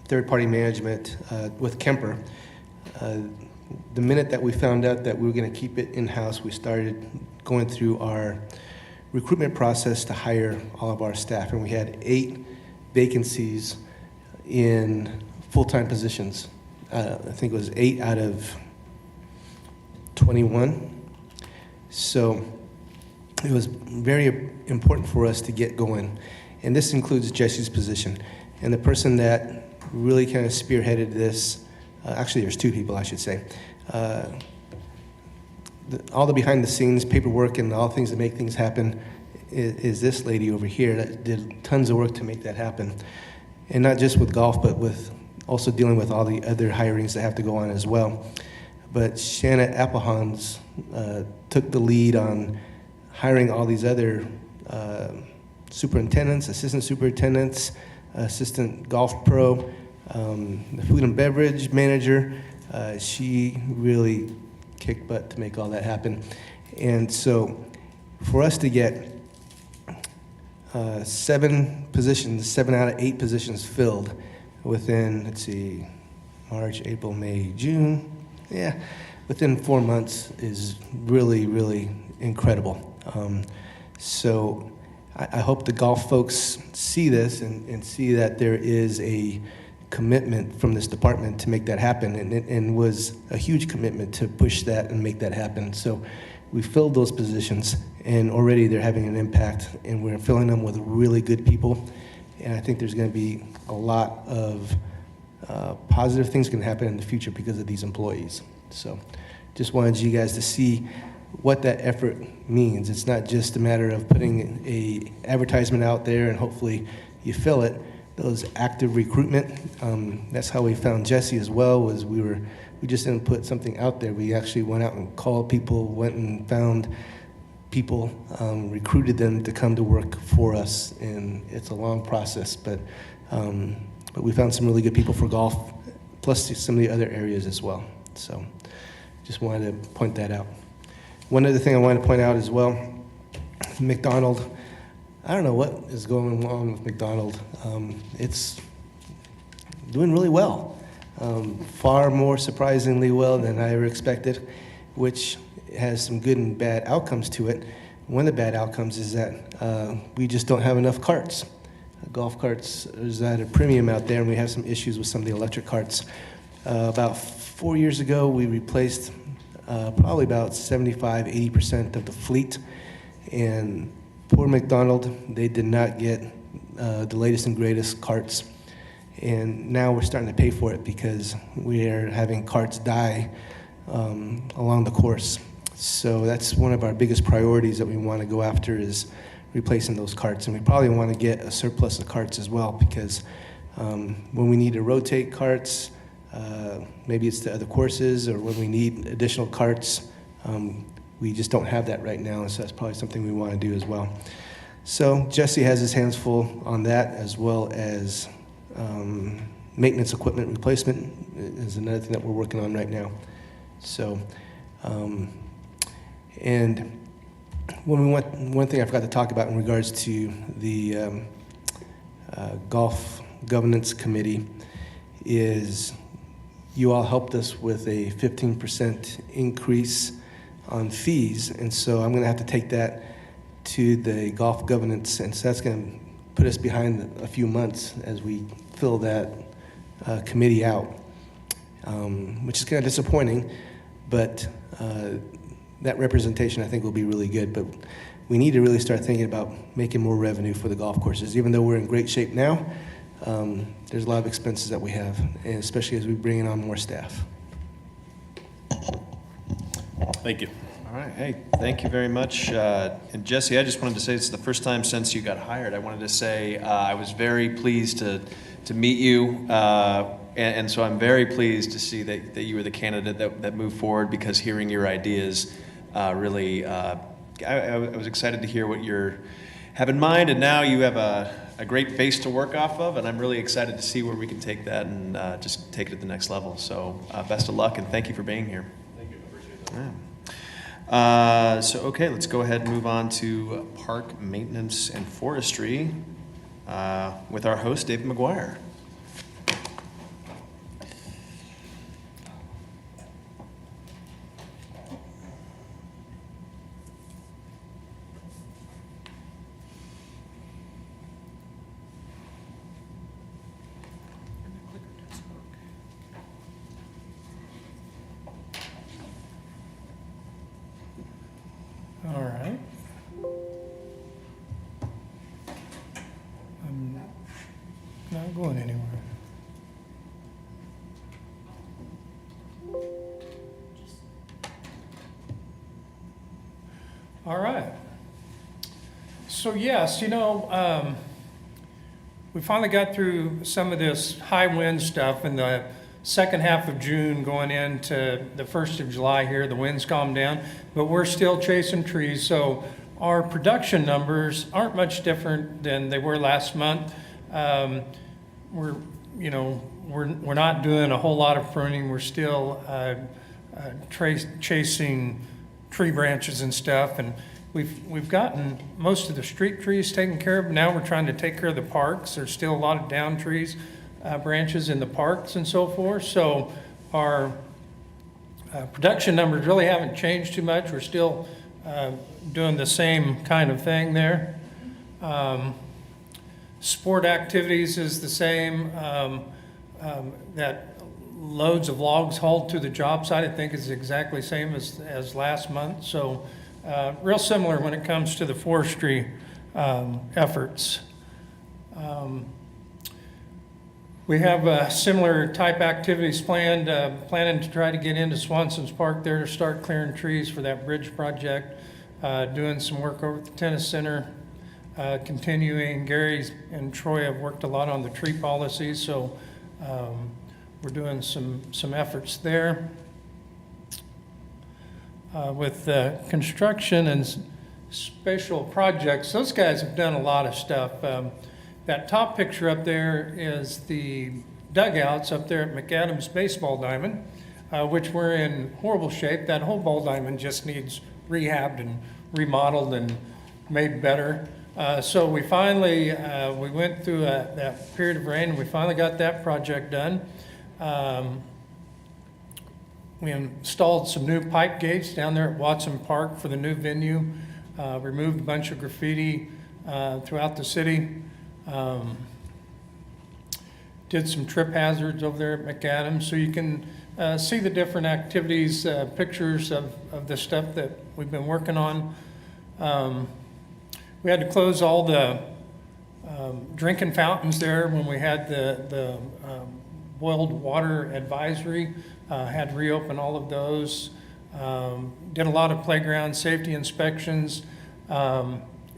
third-party management with Kemper, the minute that we found out that we were going to keep it in-house, we started going through our recruitment process to hire all of our staff, and we had 8 vacancies in full-time positions. I think it was 8 out of 21. So it was very important for us to get going, and this includes Jesse's position. And the person that really kind of spearheaded this, actually there's 2 people I should say, all the behind-the-scenes paperwork and all things that make things happen is this lady over here that did tons of work to make that happen. And not just with golf, but with also dealing with all the other hirings that have to go on as well. But Shanna Applehans took the lead on hiring all these other superintendents, assistant superintendents, assistant golf pro, the food and beverage manager. She really kicked butt to make all that happen. And so for us to get 7 out of 8 positions filled within, let's see, March, April, May, June, within 4 months is really, really incredible. So I hope the golf folks see this and see that there is a commitment from this department to make that happen, and was a huge commitment to push that and make that happen. So we filled those positions, and already they're having an impact, and we're filling them with really good people. And I think there's going to be a lot of positive things going to happen in the future because of these employees. So just wanted you guys to see what that effort means. It's not just a matter of putting a advertisement out there and hopefully you fill it. Those active recruitment, that's how we found Jesse as well, was we just didn't put something out there. We actually went out and called people, went and found people, recruited them to come to work for us, and it's a long process, but we found some really good people for golf, plus some of the other areas as well. So just wanted to point that out. One other thing I wanted to point out as well, McDonald, I don't know what is going on with McDonald. It's doing really well, far more surprisingly well than I ever expected, which has some good and bad outcomes to it. One of the bad outcomes is that we just don't have enough carts. Golf carts is at a premium out there, and we have some issues with some of the electric carts. About 4 years ago, we replaced probably about 75–80% of the fleet, and poor McDonald, they did not get the latest and greatest carts, and now we're starting to pay for it because we are having carts die along the course. So that's one of our biggest priorities that we want to go after, is replacing those carts, and we probably want to get a surplus of carts as well, because when we need to rotate carts, maybe it's to other courses, or when we need additional carts, we just don't have that right now, and so that's probably something we want to do as well. So Jesse has his hands full on that, as well as maintenance equipment replacement is another thing that we're working on right now. So, and one thing I forgot to talk about in regards to the Golf Governance Committee is you all helped us with a 15% increase on fees, and so I'm going to have to take that to the Golf Governance, and so that's going to put us behind a few months as we fill that committee out, which is kind of disappointing, but that representation I think will be really good. But we need to really start thinking about making more revenue for the golf courses. Even though we're in great shape now, there's a lot of expenses that we have, and especially as we bring in on more staff. Thank you. All right, hey, thank you very much. And Jesse, I just wanted to say it's the first time since you got hired. I wanted to say I was very pleased to meet you, and so I'm very pleased to see that you were the candidate that moved forward, because hearing your ideas really, I was excited to hear what you have in mind, and now you have a great base to work off of, and I'm really excited to see where we can take that and just take it to the next level. So best of luck, and thank you for being here. Thank you. I appreciate that. Yeah. So, okay, let's go ahead and move on to park maintenance and forestry with our host, David McGuire. All right. I'm not going anywhere. All right. So yes, we finally got through some of this high wind stuff in the second half of June going into the 1st of July here. The winds calmed down, but we're still chasing trees. So our production numbers aren't much different than they were last month. We're not doing a whole lot of pruning. We're still chasing tree branches and stuff, and we've gotten most of the street trees taken care of. Now we're trying to take care of the parks. There's still a lot of down trees, branches in the parks and so forth. So our production numbers really haven't changed too much. We're still doing the same kind of thing there. Sport activities is the same. That loads of logs hauled to the job site, I think, is exactly the same as last month. So real similar when it comes to the forestry efforts. We have similar type activities planned, planning to try to get into Swanson's Park there to start clearing trees for that bridge project, doing some work over at the tennis center, continuing. Gary and Troy have worked a lot on the tree policies, so we're doing some efforts there. With construction and spatial projects, those guys have done a lot of stuff. That top picture up there is the dugouts up there at McAdams Baseball Diamond. which were in horrible shape. That whole ball diamond just needs rehabbed and remodeled and made better. So we finally, we went through that period of rain, and we finally got that project done. We installed some new pipe gates down there at Watson Park for the new venue, removed a bunch of graffiti throughout the city, did some trip hazards over there at McAdams, so you can see the different activities, pictures of the stuff that we've been working on. We had to close all the drinking fountains there when we had the boiled water advisory. Had to reopen all of those. Did a lot of playground safety inspections.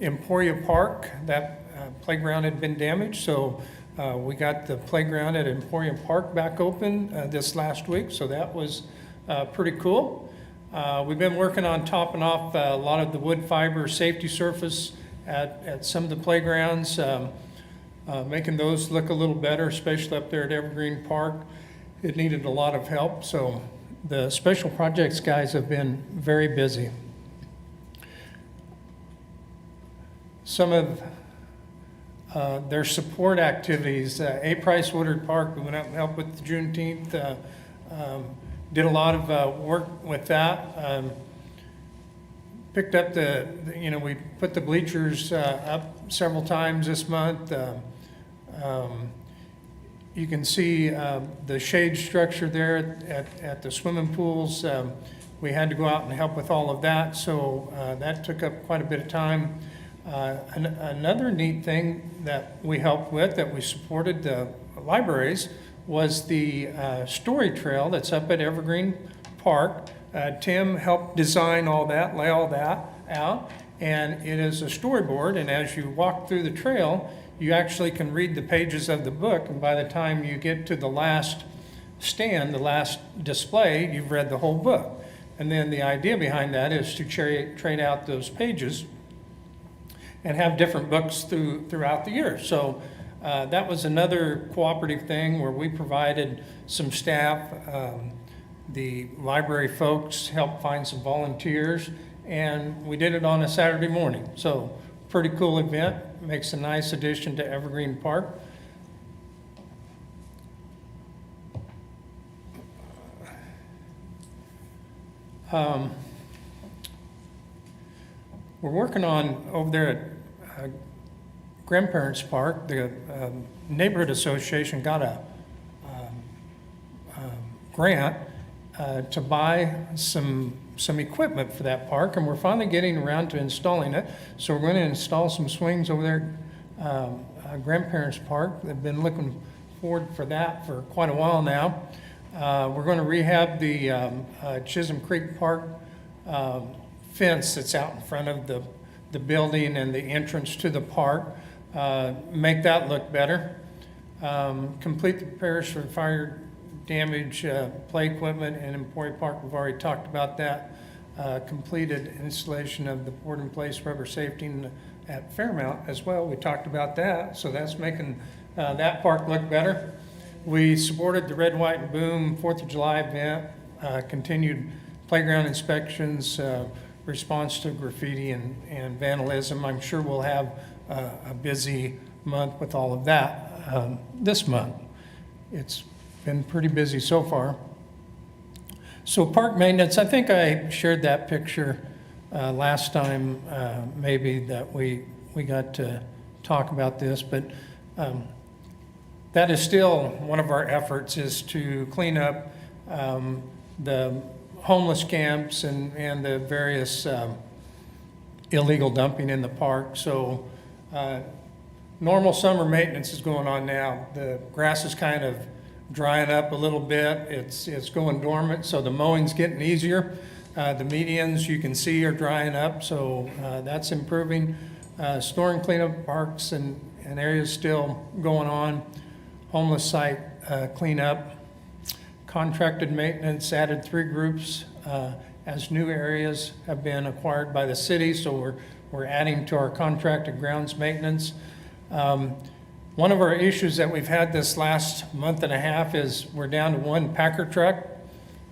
Emporia Park, that playground had been damaged, so we got the playground at Emporia Park back open this last week, so that was pretty cool. We've been working on topping off a lot of the wood fiber safety surface at some of the playgrounds, making those look a little better, especially up there at Evergreen Park. It needed a lot of help, so the special projects guys have been very busy. Some of their support activities, A. Price Woodard Park, we went out and helped with the Juneteenth, did a lot of work with that. Picked up we put the bleachers up several times this month. You can see the shade structure there at the swimming pools. We had to go out and help with all of that, so that took up quite a bit of time. Another neat thing that we helped with, that we supported the libraries, was the story trail that's up at Evergreen Park. Tim helped design all that, lay all that out, and it is a storyboard, and as you walk through the trail, you actually can read the pages of the book, and by the time you get to the last stand, the last display, you've read the whole book. And then the idea behind that is to trade out those pages and have different books throughout the year. So that was another cooperative thing where we provided some staff. The library folks helped find some volunteers, and we did it on a Saturday morning. So pretty cool event. Makes a nice addition to Evergreen Park. We're working on over there at Grandparents Park. The neighborhood association got a grant to buy some equipment for that park, and we're finally getting around to installing it. So we're going to install some swings over there at Grandparents Park. They've been looking forward for that for quite a while now. We're going to rehab the Chisholm Creek Park fence that's out in front of the building and the entrance to the park, make that look better. Complete the repairs for fire damage, play equipment, and Emporia Park, we've already talked about that. Completed installation of the board-in-place rubber safety at Fairmount as well. We talked about that, so that's making that park look better. We supported the Red, White, and Boom 4th of July event, continued playground inspections, response to graffiti and vandalism. I'm sure we'll have a busy month with all of that this month. It's been pretty busy so far. So park maintenance, I think I shared that picture last time, maybe that we got to talk about this, but that is still one of our efforts, is to clean up the homeless camps and the various illegal dumping in the park. So normal summer maintenance is going on now. The grass is kind of drying up a little bit. It's going dormant, so the mowing's getting easier. The medians you can see are drying up, so that's improving. Store and cleanup parks and areas still going on. Homeless site cleanup. Contracted maintenance, added 3 groups as new areas have been acquired by the city, so we're adding to our contracted grounds maintenance. One of our issues that we've had this last month and a half is we're down to 1 Packer truck.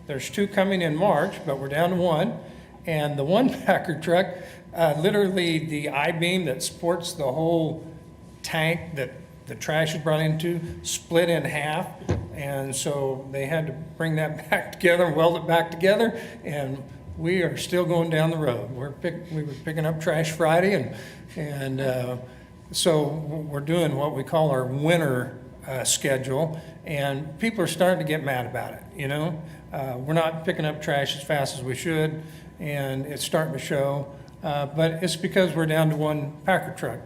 There's 2 coming in March, but we're down to 1. And the one Packer truck, literally the I-beam that supports the whole tank that the trash is brought into split in half. And so they had to bring that back together and weld it back together. And we are still going down the road. We were picking up trash Friday, and so we're doing what we call our winter schedule. And people are starting to get mad about it, you know? We're not picking up trash as fast as we should, and it's starting to show. But it's because we're down to 1 Packer truck.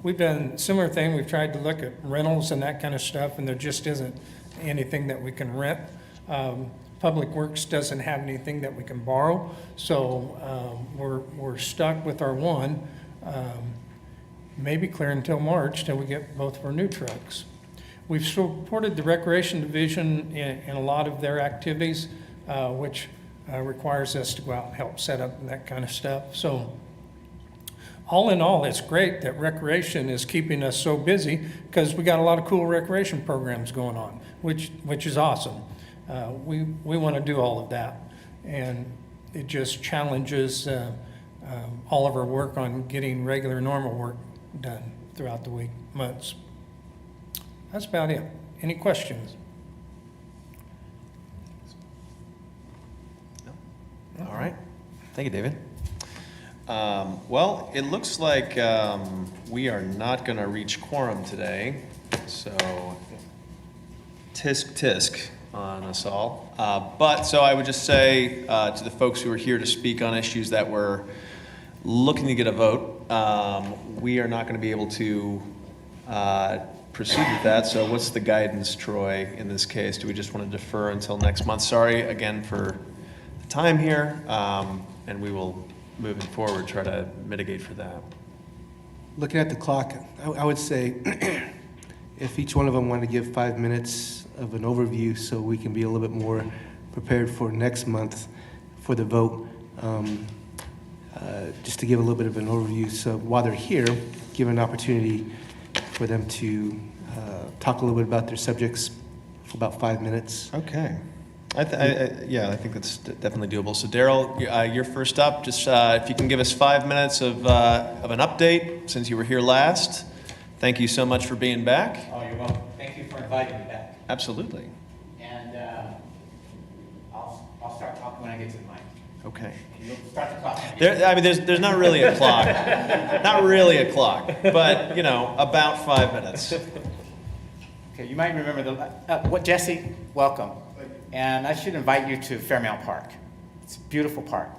We've done a similar thing. We've tried to look at rentals and that kind of stuff, and there just isn't anything that we can rent. Public Works doesn't have anything that we can borrow, so we're stuck with our 1. Maybe clear until March till we get both of our new trucks. We've supported the Recreation Division in a lot of their activities, which requires us to go out and help set up and that kind of stuff. So all in all, it's great that recreation is keeping us so busy because we got a lot of cool recreation programs going on, which is awesome. We want to do all of that, and it just challenges all of our work on getting regular, normal work done throughout the week, months. That's about it. Any questions? No? All right. Thank you, David. Well, it looks like we are not going to reach quorum today, so tisk tisk on us all. So I would just say to the folks who are here to speak on issues that we're looking to get a vote, we are not going to be able to proceed with that. So what's the guidance, Troy, in this case? Do we just want to defer until next month? Sorry again for the time here, and we will, moving forward, try to mitigate for that. Looking at the clock, I would say if each one of them wanted to give 5 minutes of an overview so we can be a little bit more prepared for next month for the vote, just to give a little bit of an overview. So while they're here, give an opportunity for them to talk a little bit about their subjects for about 5 minutes. Okay. I think that's definitely doable. So Daryl, you're first up. Just if you can give us 5 minutes of an update since you were here last. Thank you so much for being back. Oh, you're welcome. Thank you for inviting me back. Absolutely. And I'll start talking when I get to the mic. Okay. And you'll start the clock. There's not really a clock. Not really a clock, but, about 5 minutes. Okay, you might remember Jesse, welcome. And I should invite you to Fairmount Park. It's a beautiful park.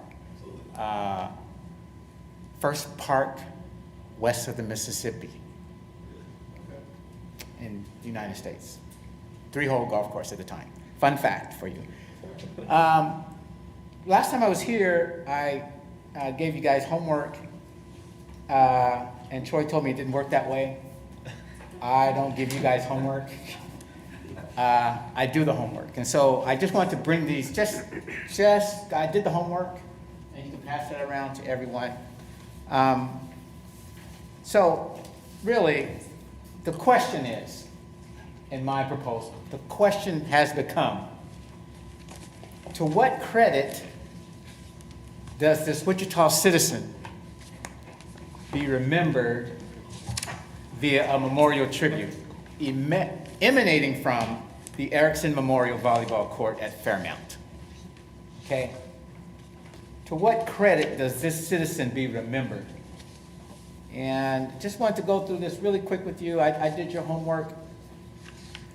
First park west of the Mississippi in the United States. 3-hole golf course at the time. Fun fact for you. Last time I was here, I gave you guys homework, and Troy told me it didn't work that way. I don't give you guys homework. I do the homework. And so I just want to bring these, I did the homework, and you can pass that around to everyone. So really, the question is, in my proposal, the question has become, to what credit does this Wichita citizen be remembered via a memorial tribute emanating from the Erickson Memorial Volleyball Court at Fairmount? Okay? To what credit does this citizen be remembered? And just wanted to go through this really quick with you. I did your homework.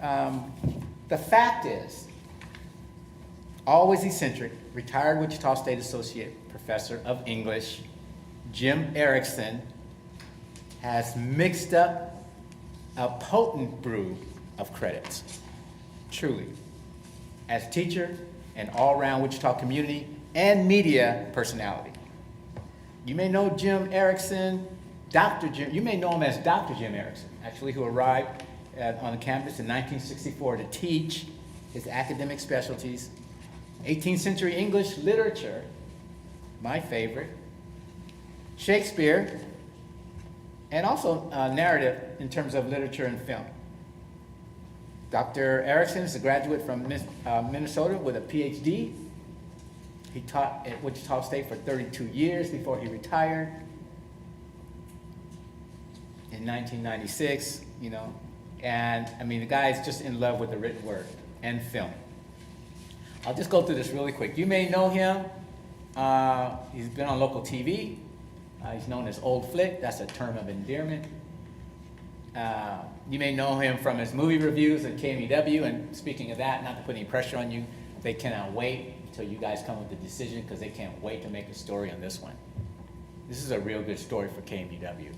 The fact is, always eccentric, retired Wichita State Associate Professor of English, Jim Erickson, has mixed up a potent brew of credits, truly, as teacher and all-around Wichita community and media personality. You may know Jim Erickson, Dr. Jim, you may know him as Dr. Jim Erickson, actually, who arrived on the campus in 1964 to teach his academic specialties, 18th century English literature, my favorite, Shakespeare, and also narrative in terms of literature and film. Dr. Erickson is a graduate from Minnesota with a PhD. He taught at Wichita State for 32 years before he retired in 1996, you know. And I mean, the guy is just in love with the written word and film. I'll just go through this really quick. You may know him. He's been on local TV. He's known as Old Flick. That's a term of endearment. You may know him from his movie reviews at KMEW. And speaking of that, not to put any pressure on you, they cannot wait until you guys come with the decision because they can't wait to make a story on this one. This is a real good story for KMEW.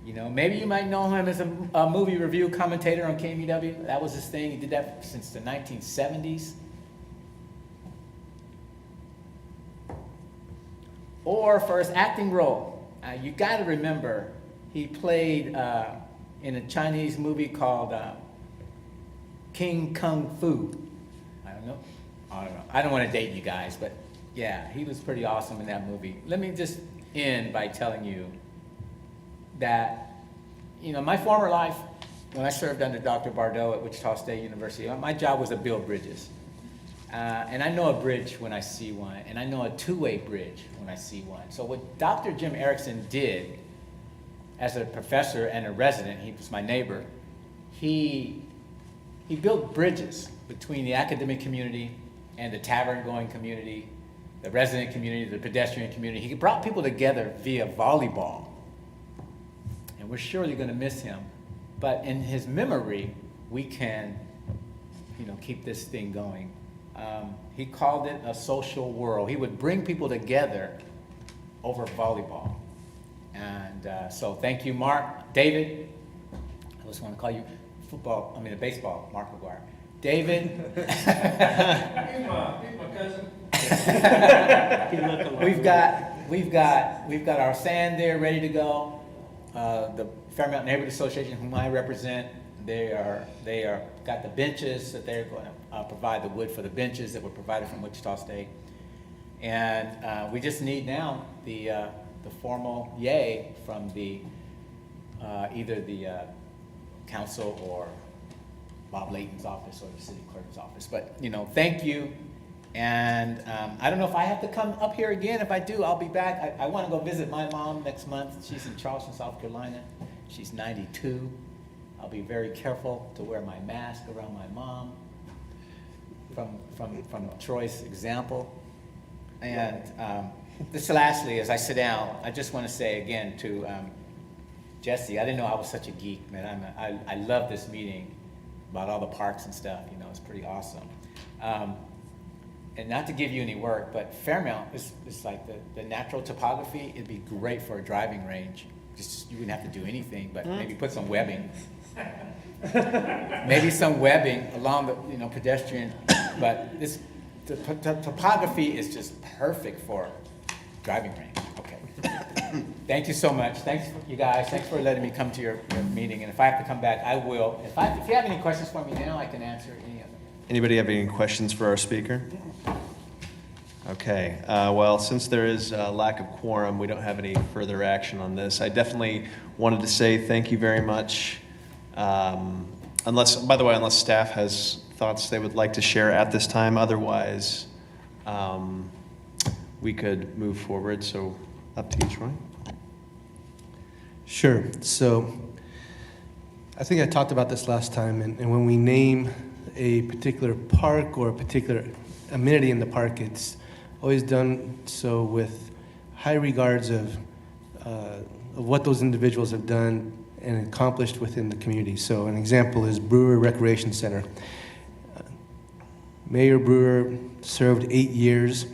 You know, maybe you might know him as a movie review commentator on KMEW. That was his thing. He did that since the 1970s. Or for his acting role. You got to remember, he played in a Chinese movie called King Kung Fu. I don't know. I don't want to date you guys, but yeah, he was pretty awesome in that movie. Let me just end by telling you that, you know, my former life, when I served under Dr. Bardot at Wichita State University, my job was to build bridges. And I know a bridge when I see one, and I know a two-way bridge when I see one. So what Dr. Jim Erickson did as a professor and a resident, he was my neighbor, he built bridges between the academic community and the tavern-going community, the resident community, the pedestrian community. He brought people together via volleyball. And we're surely going to miss him. But in his memory, we can, you know, keep this thing going. He called it a social world. He would bring people together over volleyball. And so thank you, Mark. David, I just want to call you baseball, Mark McGuire. David. He's my cousin. We've got our sand there ready to go. The Fairmount Neighborhood Association, whom I represent, they are got the benches that they're going to provide the wood for the benches that were provided from Wichita State, and we just need now the formal yay from the either the council or Bob Layton's office or the city clerk's office. But you know, thank you. And I don't know if I have to come up here again. If I do, I'll be back. I want to go visit my mom next month. She's in Charleston, South Carolina. She's 92. I'll be very careful to wear my mask around my mom from Troy's example. And this lastly, as I sit down, I just want to say again to Jesse, I didn't know I was such a geek, man. I love this meeting about all the parks and stuff. You know, it's pretty awesome. And not to give you any work, but Fairmount is like the natural topography. It'd be great for a driving range. Just you wouldn't have to do anything, but maybe put some webbing. Maybe some webbing along the pedestrian. But the topography is just perfect for driving range. Okay. Thank you so much. Thanks you guys. Thanks for letting me come to your meeting. And if I have to come back, I will. If you have any questions for me now, I can answer any of them. Anybody have any questions for our speaker? Okay, well, since there is a lack of quorum, we don't have any further action on this. I definitely wanted to say thank you very much. Unless staff has thoughts they would like to share at this time, otherwise we could move forward. So up to you, Troy. Sure. So I think I talked about this last time, and when we name a particular park or a particular amenity in the park, it's always done so with high regards of what those individuals have done and accomplished within the community. So an example is Brewer Recreation Center. Mayor Brewer served 8 years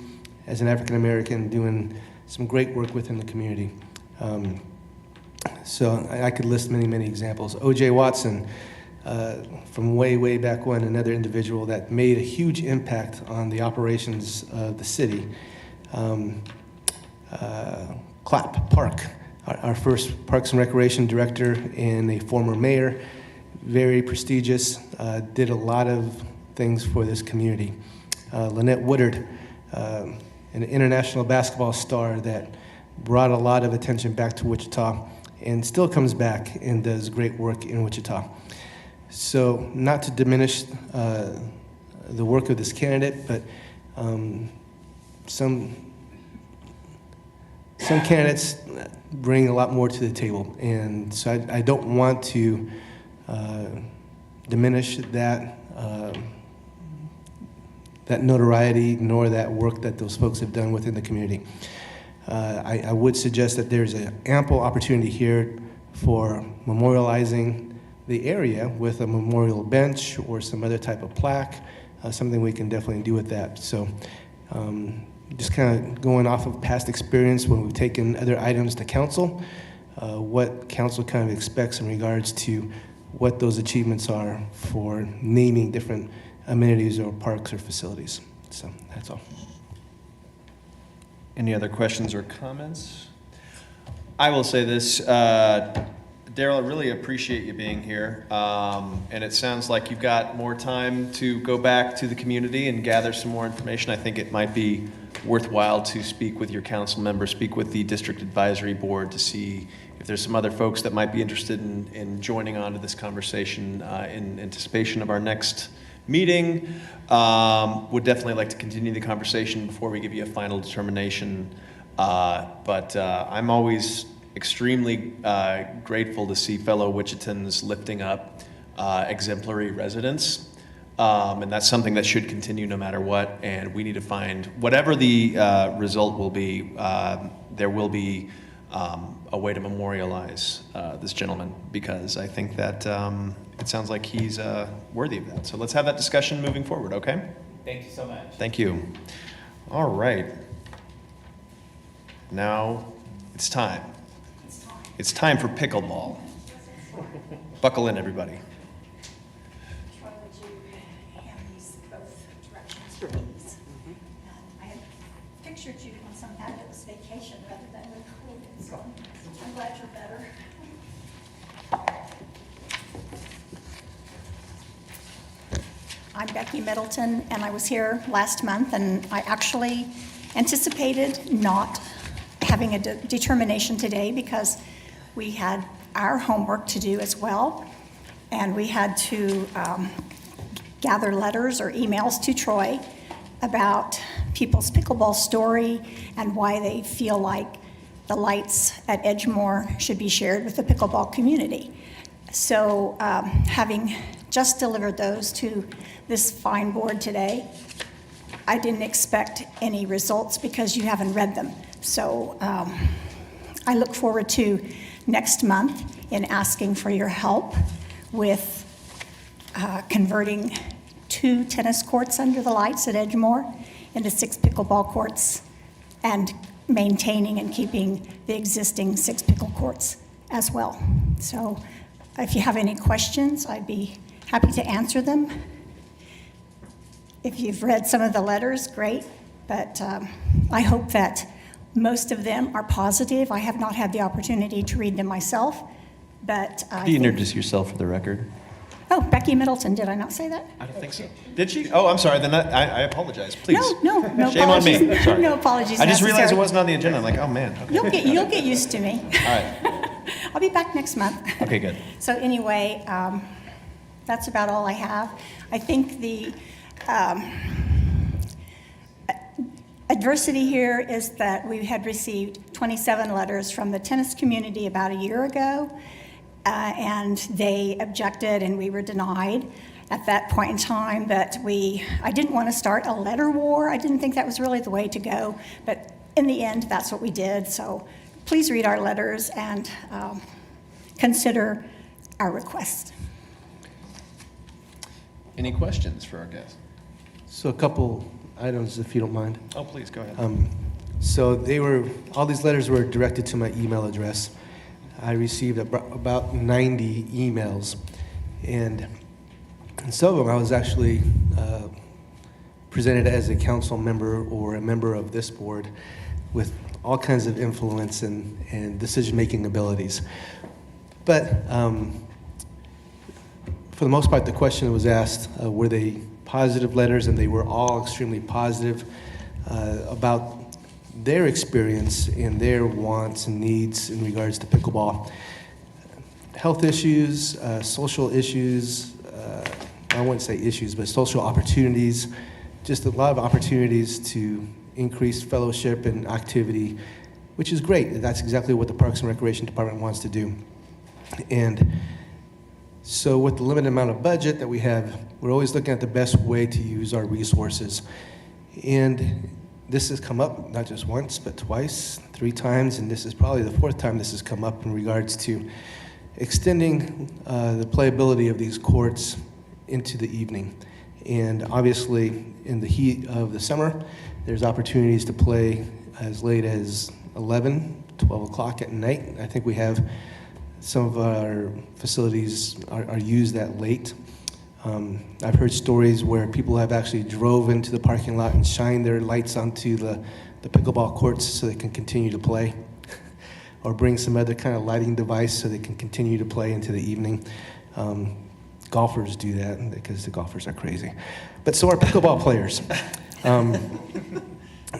as an African American doing some great work within the community. So I could list many, many examples. O.J. Watson, from way back when, another individual that made a huge impact on the operations of the city. Clapp Park, our first Parks and Recreation director and a former mayor, very prestigious, did a lot of things for this community. Lynette Woodard, an international basketball star that brought a lot of attention back to Wichita and still comes back and does great work in Wichita. So not to diminish the work of this candidate, but some candidates bring a lot more to the table, and so I don't want to diminish that that notoriety nor that work that those folks have done within the community. I would suggest that there's an ample opportunity here for memorializing the area with a memorial bench or some other type of plaque, something we can definitely do with that. So just kind of going off of past experience when we've taken other items to council, what council kind of expects in regards to what those achievements are for naming different amenities or parks or facilities. So that's all. Any other questions or comments? I will say this, Daryl, I really appreciate you being here. And it sounds like you've got more time to go back to the community and gather some more information. I think it might be worthwhile to speak with your council members, speak with the district advisory board to see if there's some other folks that might be interested in joining on to this conversation in anticipation of our next meeting. Would definitely like to continue the conversation before we give you a final determination. But I'm always extremely grateful to see fellow Wichitans lifting up exemplary residents. And that's something that should continue no matter what. And we need to find, whatever the result will be, there will be a way to memorialize this gentleman, because I think that it sounds like he's worthy of that. So let's have that discussion moving forward, okay? Thank you so much. Thank you. All right. Now it's time. It's time for pickleball. Buckle in, everybody. Troy, would you hand these both directions, please? I had pictured you on some fabulous vacation rather than with COVID, so I'm glad you're better. I'm Becky Middleton, and I was here last month, and I actually anticipated not having a determination today because we had our homework to do as well, and we had to gather letters or emails to Troy about people's pickleball story and why they feel like the lights at Edgemore should be shared with the pickleball community. So having just delivered those to this fine board today, I didn't expect any results because you haven't read them. So I look forward to next month in asking for your help with converting 2 tennis courts under the lights at Edgemore into 6 pickleball courts and maintaining and keeping the existing 6 pickle courts as well. So if you have any questions, I'd be happy to answer them. If you've read some of the letters, great, but I hope that most of them are positive. I have not had the opportunity to read them myself, but Could you introduce yourself for the record? Oh, Becky Middleton, did I not say that? I don't think so. Did she? Oh, I'm sorry. Then I apologize. Please. No Shame on apologies. me. Sorry. No apologies I just realized it necessary. wasn't on the agenda. I'm like, oh man. Okay. You'll get used to me. All right. I'll be back next month. Okay, good. So anyway, that's about all I have. I think the adversity here is that we had received 27 letters from the tennis community about a year ago, and they objected and we were denied at that point in time. But I didn't want to start a letter war. I didn't think that was really the way to go, but in the end, that's what we did. So please read our letters and consider our request. Any questions for our guest? So a couple items, if you don't mind. Oh, please go ahead. So all these letters were directed to my email address. I received about 90 emails, and some of them I was actually presented as a council member or a member of this board with all kinds of influence and decision-making abilities. But for the most part, the question that was asked, were they positive letters, and they were all extremely positive about their experience and their wants and needs in regards to pickleball. Health issues, social issues, I wouldn't say issues, but social opportunities, just a lot of opportunities to increase fellowship and activity, which is great. That's exactly what the Parks and Recreation Department wants to do. And so with the limited amount of budget that we have, we're always looking at the best way to use our resources. And this has come up not just once, but twice, 3 times, and this is probably the 4th time this has come up in regards to extending the playability of these courts into the evening. And obviously, in the heat of the summer, there's opportunities to play as late as 11, 12 o'clock at night. I think we have some of our facilities are used that late. I've heard stories where people have actually drove into the parking lot and shined their lights onto the pickleball courts so they can continue to play, or bring some other kind of lighting device so they can continue to play into the evening. Golfers do that because the golfers are crazy, but so are pickleball players.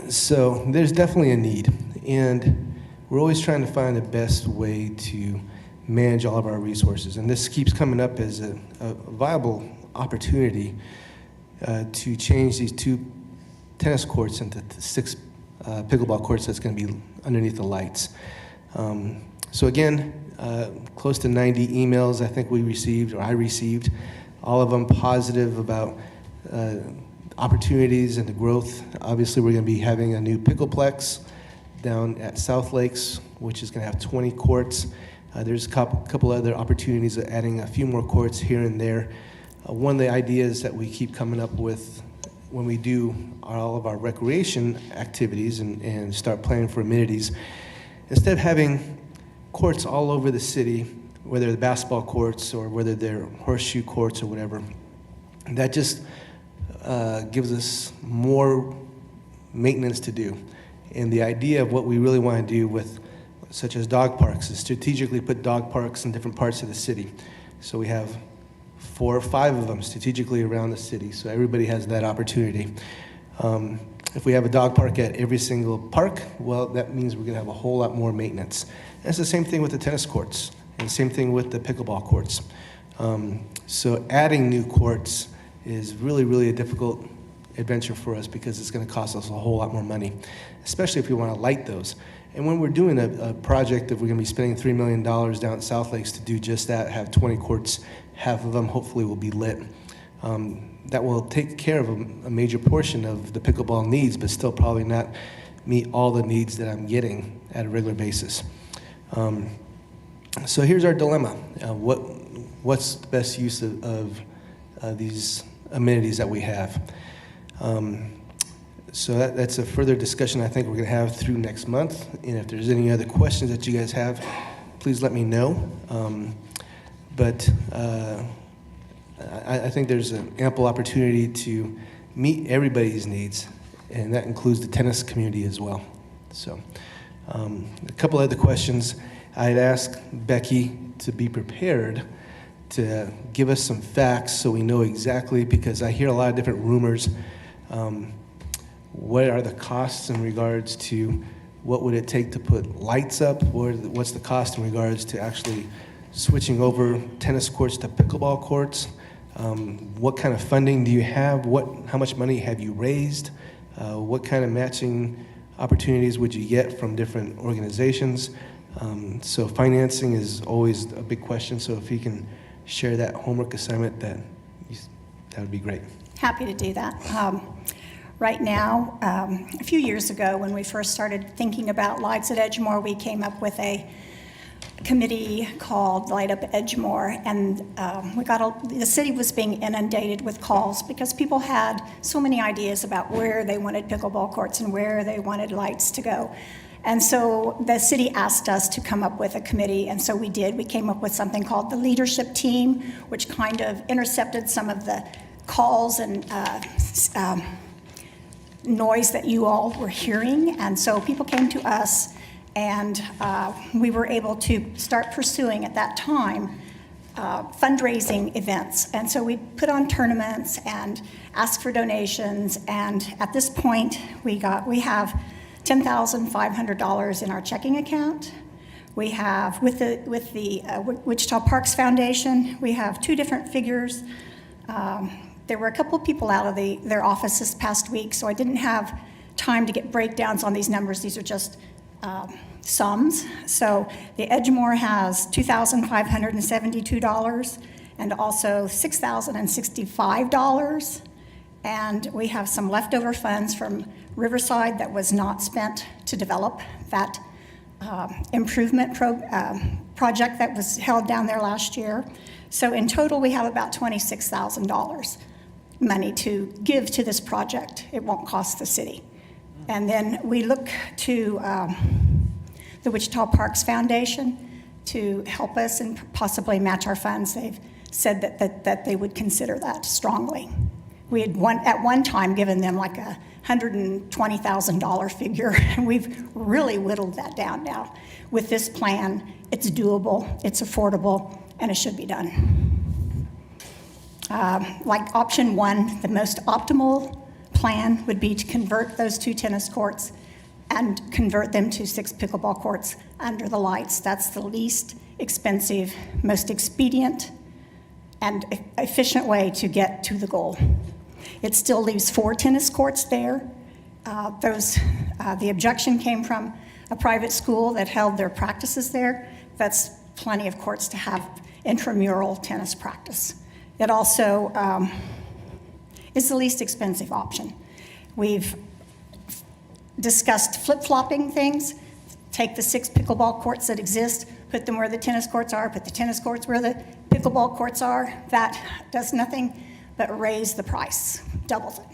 So there's definitely a need, and we're always trying to find the best way to manage all of our resources. And this keeps coming up as a viable opportunity to change these 2 tennis courts into 6 pickleball courts that's going to be underneath the lights. So again, close to 90 emails I think we received, or I received, all of them positive about opportunities and the growth. Obviously, we're going to be having a new pickleplex down at South Lakes, which is going to have 20 courts. There's a couple other opportunities of adding a few more courts here and there. One of the ideas that we keep coming up with when we do all of our recreation activities and start planning for amenities, instead of having courts all over the city, whether they're basketball courts or whether they're horseshoe courts or whatever, that just gives us more maintenance to do. And the idea of what we really want to do with, such as dog parks, is strategically put dog parks in different parts of the city. So we have 4 or 5 of them strategically around the city, so everybody has that opportunity. If we have a dog park at every single park, well, that means we're going to have a whole lot more maintenance. And it's the same thing with the tennis courts, and the same thing with the pickleball courts. So adding new courts is really, really a difficult adventure for us because it's going to cost us a whole lot more money, especially if we want to light those. And when we're doing a project that we're going to be spending $3 million down at South Lakes to do just that, have 20 courts, half of them hopefully will be lit. That will take care of a major portion of the pickleball needs, but still probably not meet all the needs that I'm getting at a regular basis. So here's our dilemma. What's the best use of these amenities that we have? So that's a further discussion I think we're going to have through next month. And if there's any other questions that you guys have, please let me know. I think there's an ample opportunity to meet everybody's needs, and that includes the tennis community as well. So a couple other questions. I'd asked Becky to be prepared to give us some facts so we know exactly, because I hear a lot of different rumors. What are the costs in regards to what would it take to put lights up? What's the cost in regards to actually switching over tennis courts to pickleball courts? What kind of funding do you have? How much money have you raised? What kind of matching opportunities would you get from different organizations? So financing is always a big question. So if you can share that homework assignment, that would be great. Happy to do that. Right now, a few years ago, when we first started thinking about lights at Edgemore, we came up with a committee called Light Up Edgemore, and the city was being inundated with calls because people had so many ideas about where they wanted pickleball courts and where they wanted lights to go. And so the city asked us to come up with a committee, and so we did. We came up with something called the leadership team, which kind of intercepted some of the calls and noise that you all were hearing. And so people came to us, and we were able to start pursuing at that time fundraising events. And so we put on tournaments and asked for donations, and at this point we have $10,500 in our checking account. We have, with the Wichita Parks Foundation, we have two different figures. There were a couple of people out of their office this past week, so I didn't have time to get breakdowns on these numbers. These are just sums. So the Edgemore has $2,572 and also $6,065. And we have some leftover funds from Riverside that was not spent to develop that improvement project that was held down there last year. So in total, we have about $26,000 money to give to this project. It won't cost the city. And then we look to the Wichita Parks Foundation to help us and possibly match our funds. They've said that they would consider that strongly. We had at one time given them like a $120,000 figure, and we've really whittled that down now. With this plan, it's doable, it's affordable, and it should be done. Like option one, the most optimal plan would be to convert those 2 tennis courts and convert them to 6 pickleball courts under the lights. That's the least expensive, most expedient, and efficient way to get to the goal. It still leaves 4 tennis courts there. The objection came from a private school that held their practices there. That's plenty of courts to have intramural tennis practice. It also is the least expensive option. We've discussed flip-flopping things, take the 6 pickleball courts that exist, put them where the tennis courts are, put the tennis courts where the pickleball courts are. That does nothing but raise the price, doubles it.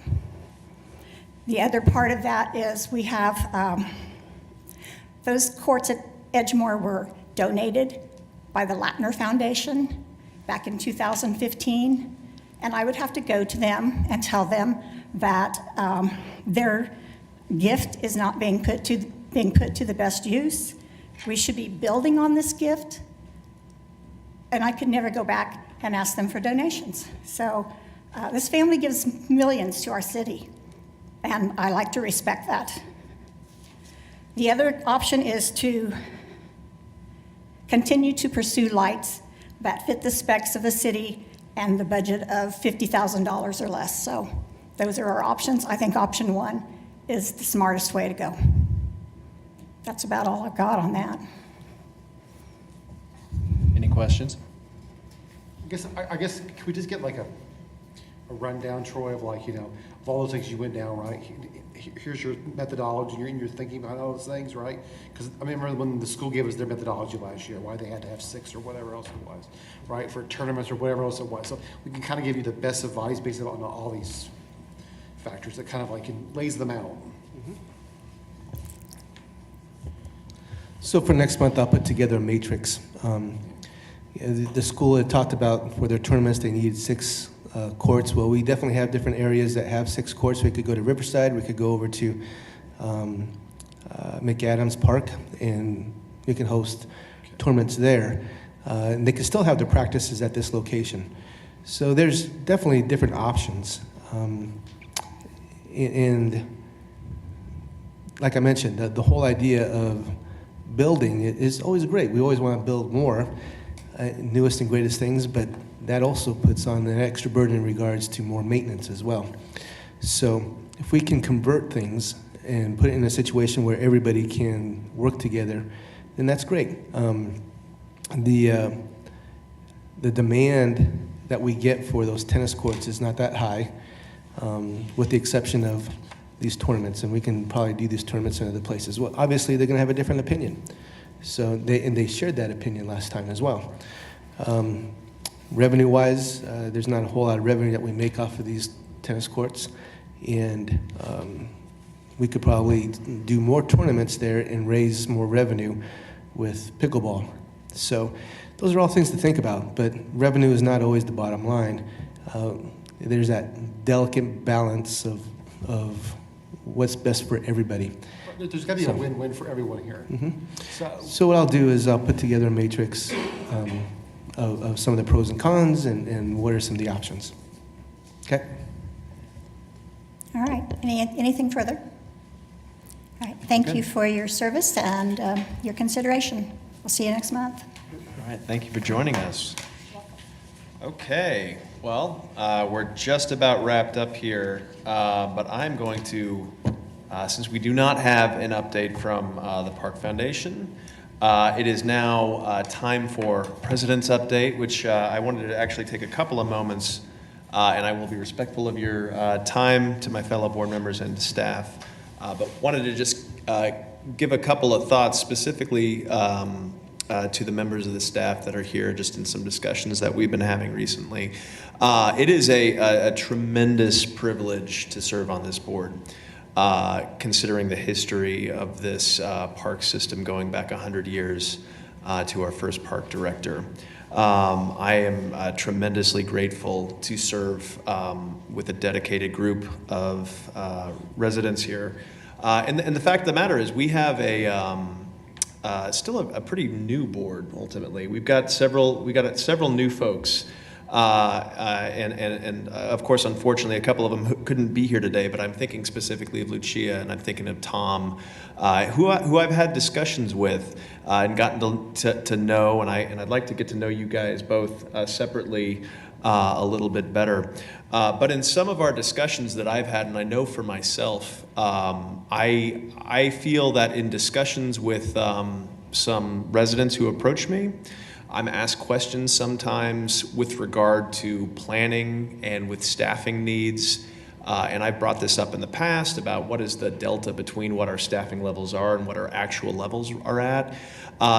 The other part of that is we have those courts at Edgemore were donated by the Latner Foundation back in 2015, and I would have to go to them and tell them that their gift is not being put to the best use. We should be building on this gift, and I could never go back and ask them for donations. So this family gives millions to our city, and I like to respect that. The other option is to continue to pursue lights that fit the specs of the city and the budget of $50,000 or less. So those are our options. I think option one is the smartest way to go. That's about all I've got on that. Any questions? I guess, can we just get like a rundown, Troy, of like, of all those things you went down, right? Here's your methodology, and you're thinking about all those things, right? Because I remember when the school gave us their methodology last year, why they had to have 6 or whatever else it was, right? For tournaments or whatever else it was. So we can kind of give you the best advice based on all these factors that kind of like lays them out. So for next month, I'll put together a matrix. The school had talked about for their tournaments, they needed 6 courts. Well, we definitely have different areas that have 6 courts. We could go to Riverside, we could go over to McAdams Park, and we can host tournaments there. And they can still have their practices at this location. So there's definitely different options. And like I mentioned, the whole idea of building is always great. We always want to build more, newest and greatest things, but that also puts on an extra burden in regards to more maintenance as well. So if we can convert things and put it in a situation where everybody can work together, then that's great. The demand that we get for those tennis courts is not that high, with the exception of these tournaments, and we can probably do these tournaments in other places. Well, obviously, they're going to have a different opinion. So they shared that opinion last time as well. Revenue-wise, there's not a whole lot of revenue that we make off of these tennis courts, and we could probably do more tournaments there and raise more revenue with pickleball. So those are all things to think about, but revenue is not always the bottom line. There's that delicate balance of what's best for everybody. There's got to be a win-win for everyone here. So what I'll do is I'll put together a matrix of some of the pros and cons and what are some of the options. Okay? All right, anything further? All right, thank you for your service and your consideration. We'll see you next month. All right, thank you for joining us. Okay, well, we're just about wrapped up here, but I'm going to, since we do not have an update from the Park Foundation, it is now time for President's Update, which I wanted to actually take a couple of moments, and I will be respectful of your time to my fellow board members and staff, but wanted to just give a couple of thoughts specifically to the members of the staff that are here, just in some discussions that we've been having recently. It is a tremendous privilege to serve on this board, considering the history of this park system going back 100 years to our first park director. I am tremendously grateful to serve with a dedicated group of residents here. And the fact of the matter is we have still a pretty new board, ultimately. We got several new folks. And of course, unfortunately, a couple of them couldn't be here today, but I'm thinking specifically of Lucia, and I'm thinking of Tom, who I've had discussions with and gotten to know, and I'd like to get to know you guys both separately a little bit better. But in some of our discussions that I've had, and I know for myself, I feel that in discussions with some residents who approach me, I'm asked questions sometimes with regard to planning and with staffing needs. And I've brought this up in the past about what is the delta between what our staffing levels are and what our actual levels are at.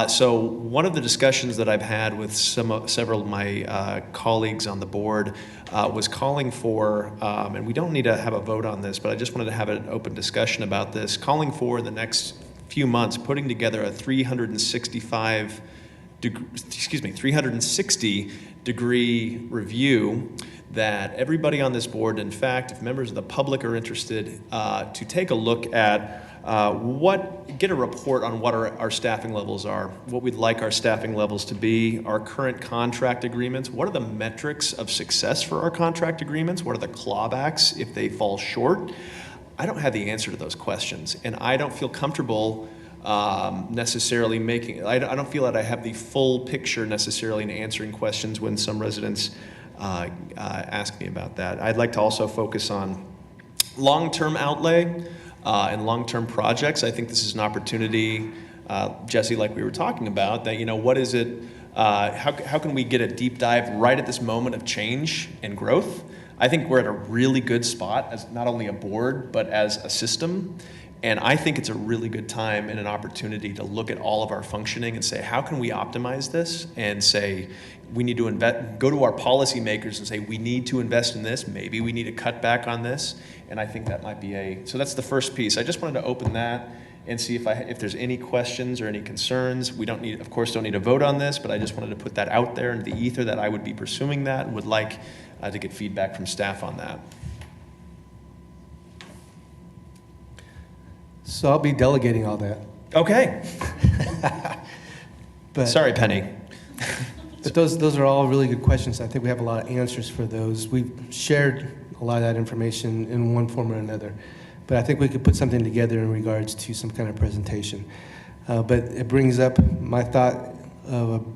So one of the discussions that I've had with several of my colleagues on the board was calling for, and we don't need to have a vote on this, but I just wanted to have an open discussion about this, calling for the next few months, putting together a 360-degree review that everybody on this board, in fact, if members of the public are interested, to take a look at get a report on what our staffing levels are, what we'd like our staffing levels to be, our current contract agreements, what are the metrics of success for our contract agreements, what are the clawbacks if they fall short. I don't have the answer to those questions, and I don't feel comfortable necessarily I don't feel that I have the full picture necessarily in answering questions when some residents ask me about that. I'd like to also focus on long-term outlay and long-term projects. I think this is an opportunity, Jesse, like we were talking about, that, what is it, how can we get a deep dive right at this moment of change and growth? I think we're at a really good spot as not only a board, but as a system. And I think it's a really good time and an opportunity to look at all of our functioning and say, how can we optimize this? And say, we need to go to our policymakers and say, we need to invest in this. Maybe we need to cut back on this. And I think that might be so that's the first piece. I just wanted to open that and see if there's any questions or any concerns. We don't need a vote on this, but I just wanted to put that out there in the ether that I would be pursuing that and would like to get feedback from staff on that. So I'll be delegating all that. Okay. But, Sorry, Penny. But those are all really good questions. I think we have a lot of answers for those. We've shared a lot of that information in one form or another. But I think we could put something together in regards to some kind of presentation. But it brings up my thought of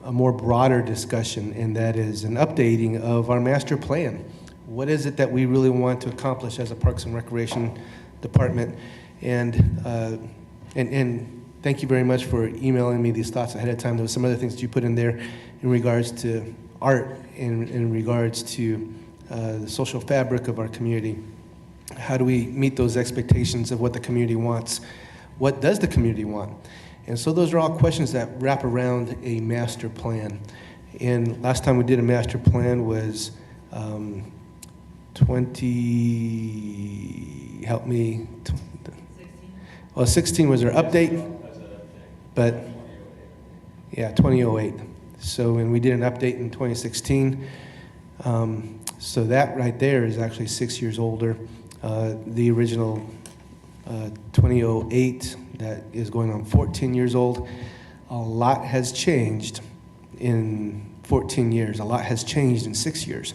a more broader discussion, and that is an updating of our master plan. What is it that we really want to accomplish as a Parks and Recreation Department? And thank you very much for emailing me these thoughts ahead of time. There was some other things that you put in there in regards to art, in regards to the social fabric of our community. How do we meet those expectations of what the community wants? What does the community want? And so those are all questions that wrap around a master plan. And last time we did a master plan was 16 was our update, but yeah, 2008. So when we did an update in 2016, so that right there is actually 6 years older. The original 2008, that is going on 14 years old. A lot has changed in 14 years. A lot has changed in 6 years.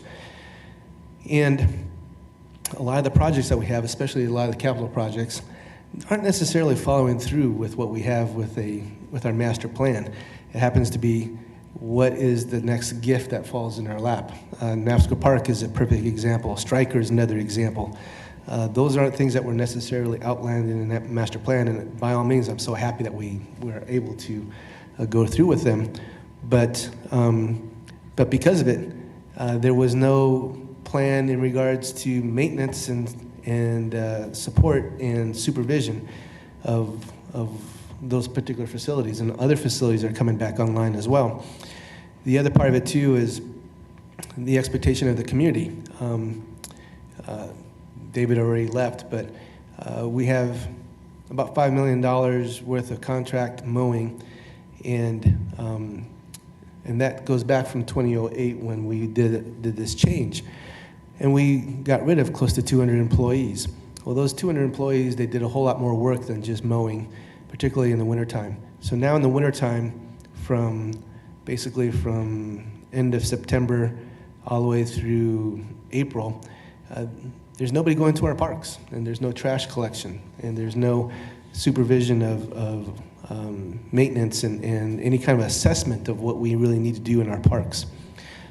And a lot of the projects that we have, especially a lot of the capital projects, aren't necessarily following through with what we have with our master plan. It happens to be what is the next gift that falls in our lap. NAPSCO Park is a perfect example. Stryker is another example. Those aren't things that were necessarily outlined in that master plan, and by all means, I'm so happy that we were able to go through with them. But because of it, there was no plan in regards to maintenance and support and supervision of those particular facilities, and other facilities are coming back online as well. The other part of it too is the expectation of the community. David already left, but we have about $5 million worth of contract mowing, and that goes back from 2008 when we did this change. And we got rid of close to 200 employees. Well, those 200 employees, they did a whole lot more work than just mowing, particularly in the wintertime. So now in the wintertime, basically from end of September all the way through April, there's nobody going to our parks, and there's no trash collection, and there's no supervision of maintenance and any kind of assessment of what we really need to do in our parks.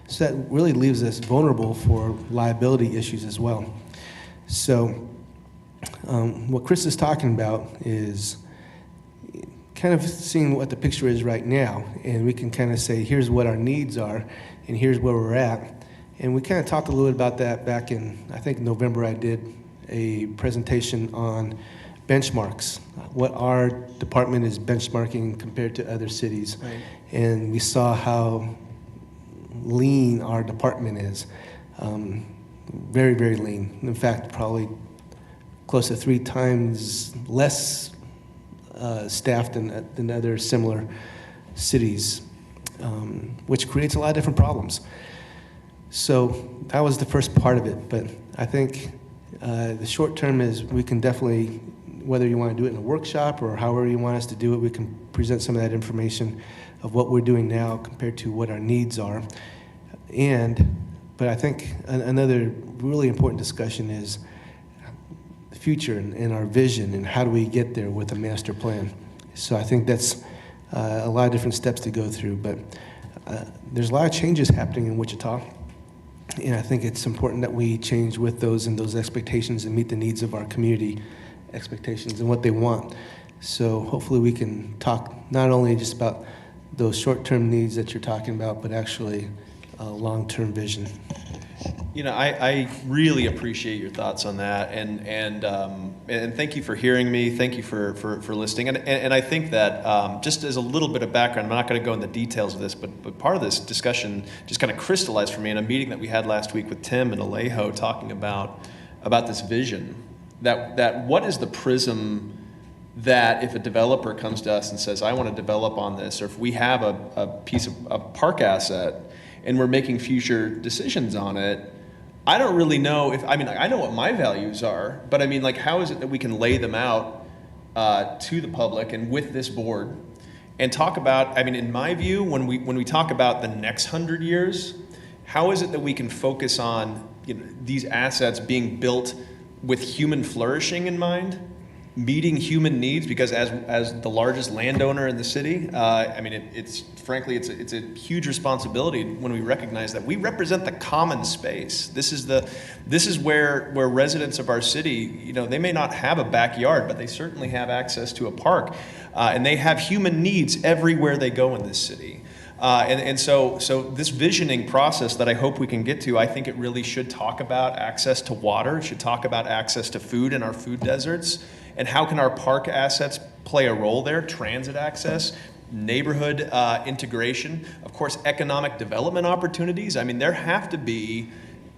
So that really leaves us vulnerable for liability issues as well. So what Chris is talking about is kind of seeing what the picture is right now, and we can kind of say, here's what our needs are, and here's where we're at. And we kind of talked a little bit about that back in, I think, November. I did a presentation on benchmarks, what our department is benchmarking compared to other cities. Right. And we saw how lean our department is. Very, very lean. In fact, probably close to 3 times less staffed than other similar cities, which creates a lot of different problems. So that was the first part of it, but I think the short term is we can definitely, whether you want to do it in a workshop or however you want us to do it, we can present some of that information of what we're doing now compared to what our needs are. But I think another really important discussion is the future and our vision and how do we get there with a master plan. So I think that's a lot of different steps to go through, but there's a lot of changes happening in Wichita. And I think it's important that we change with those and those expectations and meet the needs of our community expectations and what they want. So hopefully we can talk not only just about those short-term needs that you're talking about, but actually a long-term vision. You know, I really appreciate your thoughts on that, and thank you for hearing me. Thank you for listening. And I think that just as a little bit of background, I'm not going to go into the details of this, but part of this discussion just kind of crystallized for me in a meeting that we had last week with Tim and Alejo talking about this vision. That what is the prism that if a developer comes to us and says, I want to develop on this, or if we have a piece of a park asset and we're making future decisions on it, I don't really know I know what my values are, but I mean, like, how is it that we can lay them out to the public and with this board and talk about, in my view, when we talk about the next 100 years, how is it that we can focus on these assets being built with human flourishing in mind, meeting human needs, because as the largest landowner in the city, it's frankly a huge responsibility when we recognize that we represent the common space. This is where residents of our city, they may not have a backyard, but they certainly have access to a park, and they have human needs everywhere they go in this city. So this visioning process that I hope we can get to, I think it really should talk about access to water. It should talk about access to food in our food deserts. And how can our park assets play a role there? Transit access, neighborhood integration, of course, economic development opportunities. There have to be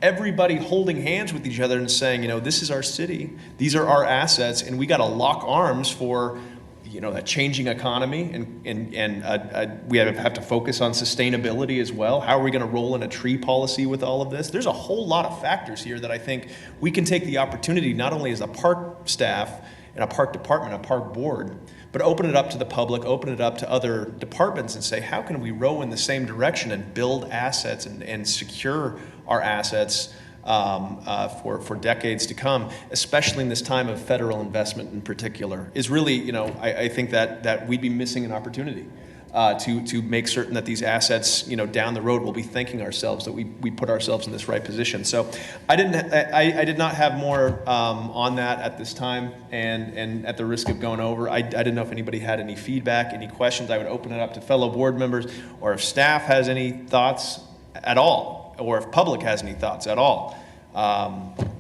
everybody holding hands with each other and saying, this is our city, these are our assets, and we got to lock arms for a changing economy, and we have to focus on sustainability as well. How are we going to roll in a tree policy with all of this? There's a whole lot of factors here that I think we can take the opportunity, not only as a park staff and a park department, a park board, but open it up to the public, open it up to other departments and say, how can we row in the same direction and build assets and secure our assets for decades to come, especially in this time of federal investment in particular, is really, I think that we'd be missing an opportunity to make certain that these assets, down the road, we'll be thanking ourselves that we put ourselves in this right position. So I did not have more on that at this time, and at the risk of going over, I didn't know if anybody had any feedback, any questions. I would open it up to fellow board members, or if staff has any thoughts at all, or if public has any thoughts at all.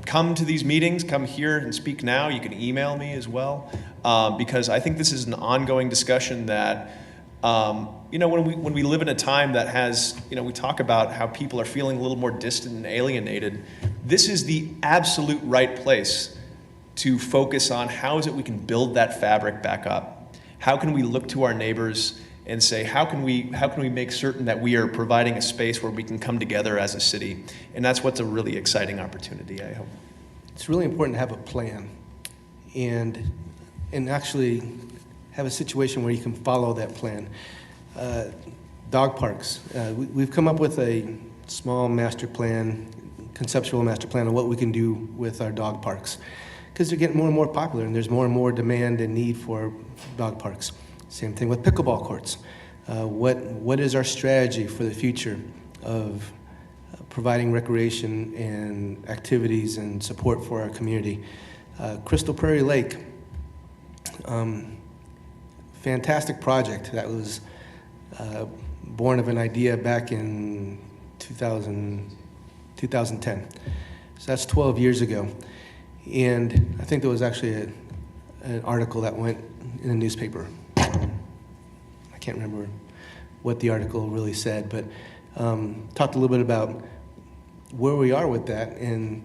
Come to these meetings, come here and speak now. You can email me as well, because I think this is an ongoing discussion that when we live in a time that has, we talk about how people are feeling a little more distant and alienated, this is the absolute right place to focus on how is it we can build that fabric back up. How can we look to our neighbors and say, how can we make certain that we are providing a space where we can come together as a city? And that's what's a really exciting opportunity, I hope. It's really important to have a plan and actually have a situation where you can follow that plan. Dog parks. We've come up with a small master plan, conceptual master plan of what we can do with our dog parks, because they're getting more and more popular and there's more and more demand and need for dog parks. Same thing with pickleball courts. What is our strategy for the future of providing recreation and activities and support for our community? Crystal Prairie Lake. Fantastic project that was born of an idea back in 2010. So that's 12 years ago. And I think there was actually an article that went in a newspaper. I can't remember what the article really said, but talked a little bit about where we are with that and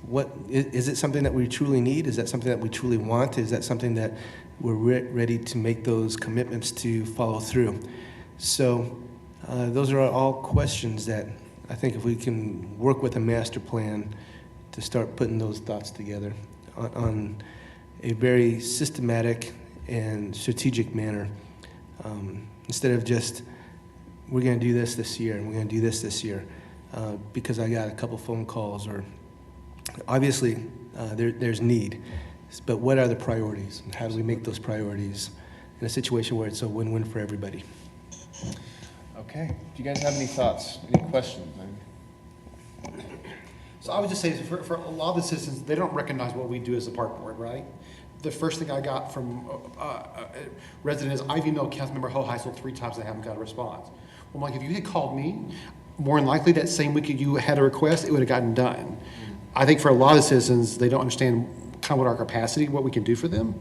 what is it something that we truly need? Is that something that we truly want? Is that something that we're ready to make those commitments to follow through? So those are all questions that I think if we can work with a master plan to start putting those thoughts together on a very systematic and strategic manner, instead of just, we're going to do this year and we're going to do this year because I got a couple phone calls, or obviously there's need. But what are the priorities? And how do we make those priorities in a situation where it's a win-win for everybody? Okay. Do you guys have any thoughts? Any questions? So I would just say, for a lot of the citizens, they don't recognize what we do as a park board, right? The first thing I got from a resident is, I've emailed Councilmember Hoheisel 3 times, and I haven't got a response. I'm like, if you had called me, more than likely that same week you had a request, it would have gotten done. I think for a lot of citizens, they don't understand kind of what our capacity, what we can do for them.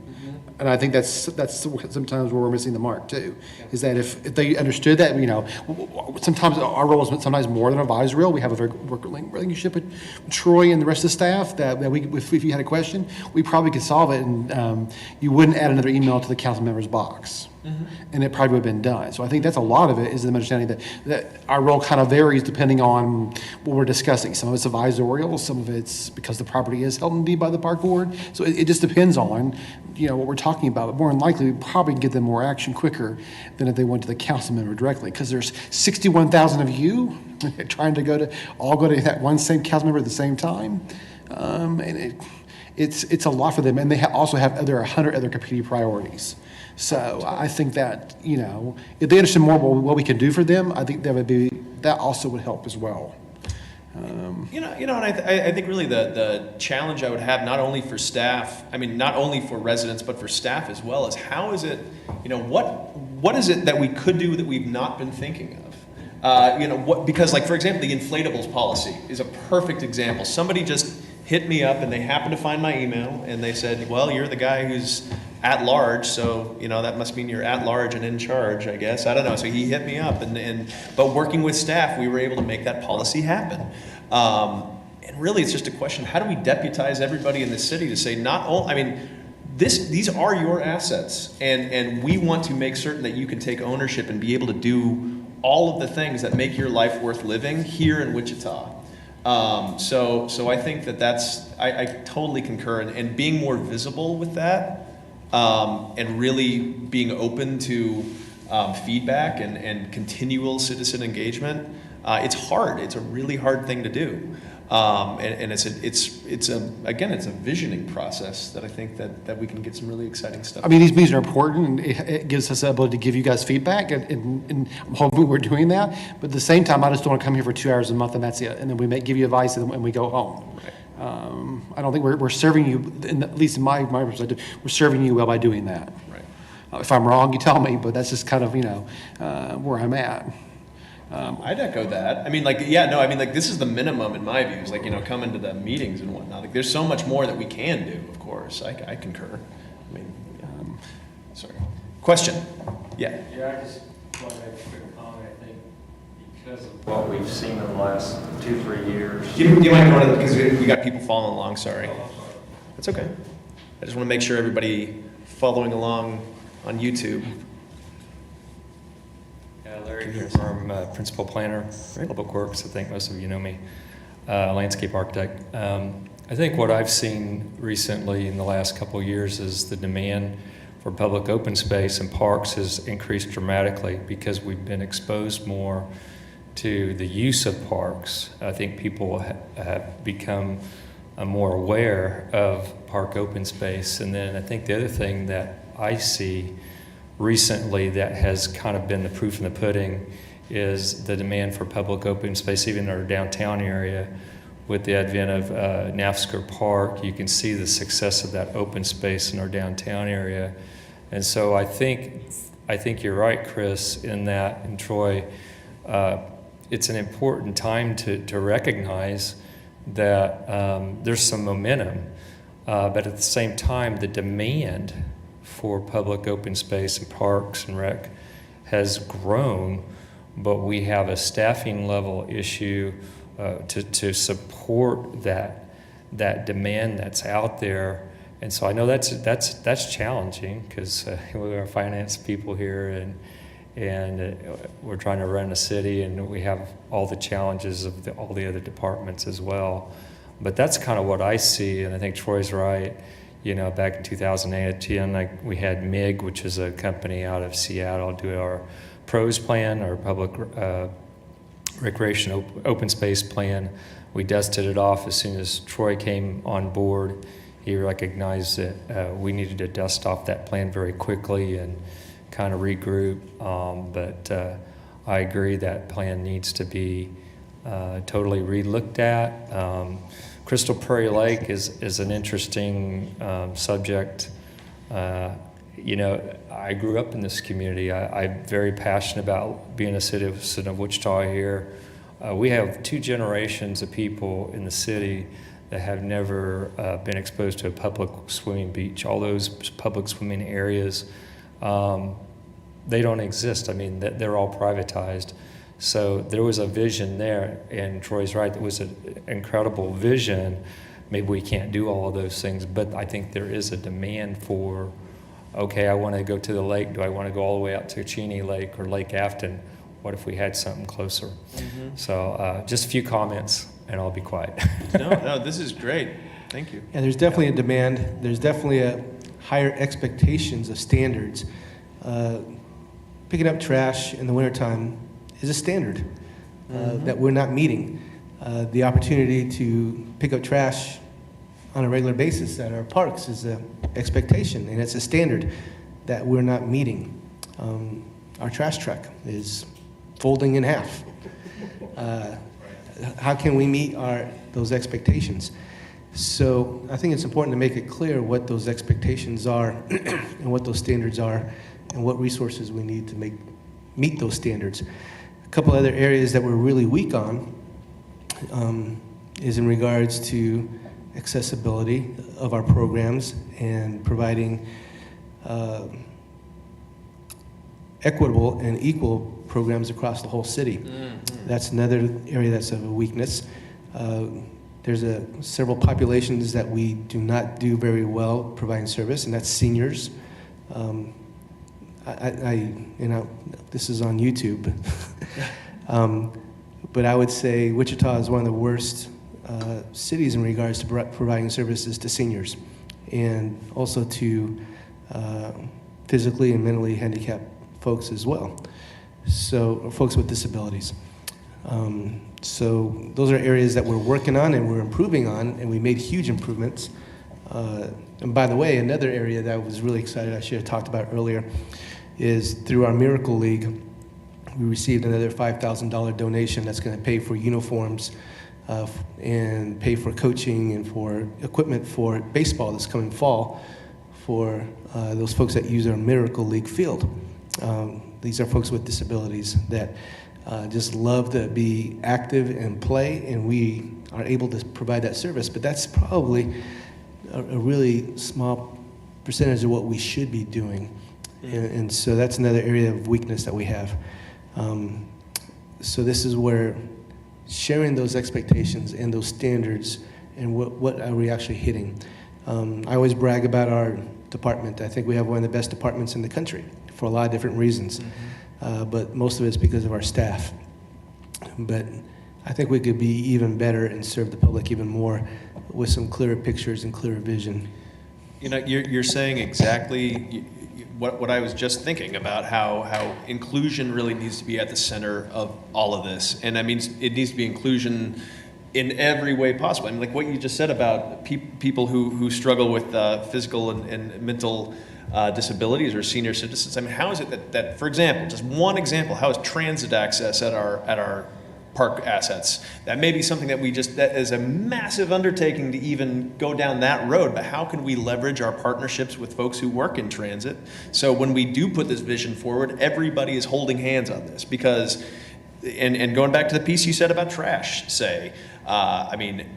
And I think that's sometimes where we're missing the mark too, is that if they understood that, sometimes our role is sometimes more than advisory. We have a very working relationship with Troy and the rest of the staff that we, if you had a question, we probably could solve it, and you wouldn't add another email to the council member's box. And it probably would have been done. So I think that's a lot of it, is them understanding that our role kind of varies depending on what we're discussing. Some of it's advisorial, some of it's because the property is held in deed by the park board. So it just depends on, what we're talking about. But more than likely, we probably get them more action quicker than if they went to the council member directly, because there's 61,000 of you trying to go to that one same council member at the same time. And it's a lot for them. And they also have 100 other competing priorities. So I think that, if they understand more about what we can do for them, I think that also would help as well. And I think really the challenge I would have, not only for staff, not only for residents, but for staff as well, is how is it, what is it that we could do that we've not been thinking of? Because, like, for example, the inflatables policy is a perfect example. Somebody just hit me up and they happened to find my email and they said, well, you're the guy who's at large, so that must mean you're at large and in charge, I guess. I don't know. So he hit me up, but working with staff, we were able to make that policy happen. And really, it's just a question: how do we deputize everybody in the city to say, these are your assets, and we want to make certain that you can take ownership and be able to do all of the things that make your life worth living here in Wichita. So I think I totally concur, and being more visible with that. And really being open to feedback and continual citizen engagement, It's hard. It's a really hard thing to do. And it's a visioning process that I think that we can get some really exciting stuff. I mean, these meetings are important, and it gives us the ability to give you guys feedback, and I'm hoping we're doing that. But at the same time, I just don't want to come here for 2 hours a month and that's it, and then we give you advice and we go home. I don't think we're serving you, at least in my perspective, we're serving you well by doing that. Right. If I'm wrong, you tell me, but that's just kind of, where I'm at. I'd echo that. I mean, this is the minimum in my views, coming to the meetings and whatnot. Like, there's so much more that we can do, of course. I concur. I mean, sorry. Question? Yeah. Yeah, I just want to make a quick comment. I think because of what we've seen in the last 2-3 years. Do you mind going to, because we got people following along, sorry. That's okay. I just want to make sure everybody following along on YouTube. Larry here from Principal Planner, Public Works. I think most of you know me, landscape architect. I think what I've seen recently in the last couple of years is the demand for public open space and parks has increased dramatically because we've been exposed more to the use of parks. I think people have become more aware of park open space. And then I think the other thing that I see recently that has kind of been the proof in the pudding is the demand for public open space, even in our downtown area. With the advent of Nafsker Park, you can see the success of that open space in our downtown area. And so I think you're right, Chris, in that, and Troy, it's an important time to recognize that there's some momentum, but at the same time, the demand for public open space and parks and rec has grown, but we have a staffing level issue to support that demand that's out there. And so I know that's challenging because we are finance people here and we're trying to run a city and we have all the challenges of all the other departments as well. But that's kind of what I see, and I think Troy's right. Back in 2008, we had MIG, which is a company out of Seattle, do our PROS plan, our public recreation open space plan. We dusted it off as soon as Troy came on board. He recognized that we needed to dust off that plan very quickly and kind of regroup. But I agree that plan needs to be totally re-looked at. Crystal Prairie Lake is an interesting subject. I grew up in this community. I'm very passionate about being a citizen of Wichita here. We have 2 generations of people in the city that have never been exposed to a public swimming beach. All those public swimming areas, they don't exist. I mean, they're all privatized. So there was a vision there, and Troy's right, there was an incredible vision. Maybe we can't do all of those things, but I think there is a demand for, okay, I want to go to the lake. Do I want to go all the way out to Cheney Lake or Lake Afton? What if we had something closer? Mm-hmm. So just a few comments, and I'll be quiet. No, this is great. Thank you. Yeah, there's definitely a demand. There's definitely a higher expectations of standards. Picking up trash in the wintertime is a standard that we're not meeting. The opportunity to pick up trash on a regular basis at our parks is an expectation, and it's a standard that we're not meeting. Our trash truck is folding in half. How can we meet those expectations? So I think it's important to make it clear what those expectations are and what those standards are and what resources we need to meet those standards. A couple other areas that we're really weak on is in regards to accessibility of our programs and providing equitable and equal programs across the whole city. Mm-hmm. That's another area that's of a weakness. There's several populations that we do not do very well providing service, and that's seniors. This is on YouTube, but I would say Wichita is one of the worst cities in regards to providing services to seniors and also to physically and mentally handicapped folks as well. So, folks with disabilities. So those are areas that we're working on and we're improving on, and we made huge improvements. And by the way, another area that I was really excited I should have talked about earlier is through our Miracle League, we received another $5,000 donation that's going to pay for uniforms and pay for coaching and for equipment for baseball this coming fall for those folks that use our Miracle League field. These are folks with disabilities that just love to be active and play, and we are able to provide that service. But that's probably a really small percentage of what we should be doing. And so that's another area of weakness that we have. So this is where sharing those expectations and those standards and what are we actually hitting. I always brag about our department. I think we have one of the best departments in the country for a lot of different reasons. But most of it's because of our staff. But I think we could be even better and serve the public even more with some clearer pictures and clearer vision. You know, you're saying exactly what I was just thinking about, how inclusion really needs to be at the center of all of this. And I mean, it needs to be inclusion in every way possible. I mean, like what you just said about people who struggle with physical and mental disabilities or senior citizens. I mean, how is it that, for example, just one example, how is transit access at our park assets? That may be something that that is a massive undertaking to even go down that road, but how can we leverage our partnerships with folks who work in transit? So when we do put this vision forward, everybody is holding hands on this because, and going back to the piece you said about trash, I mean,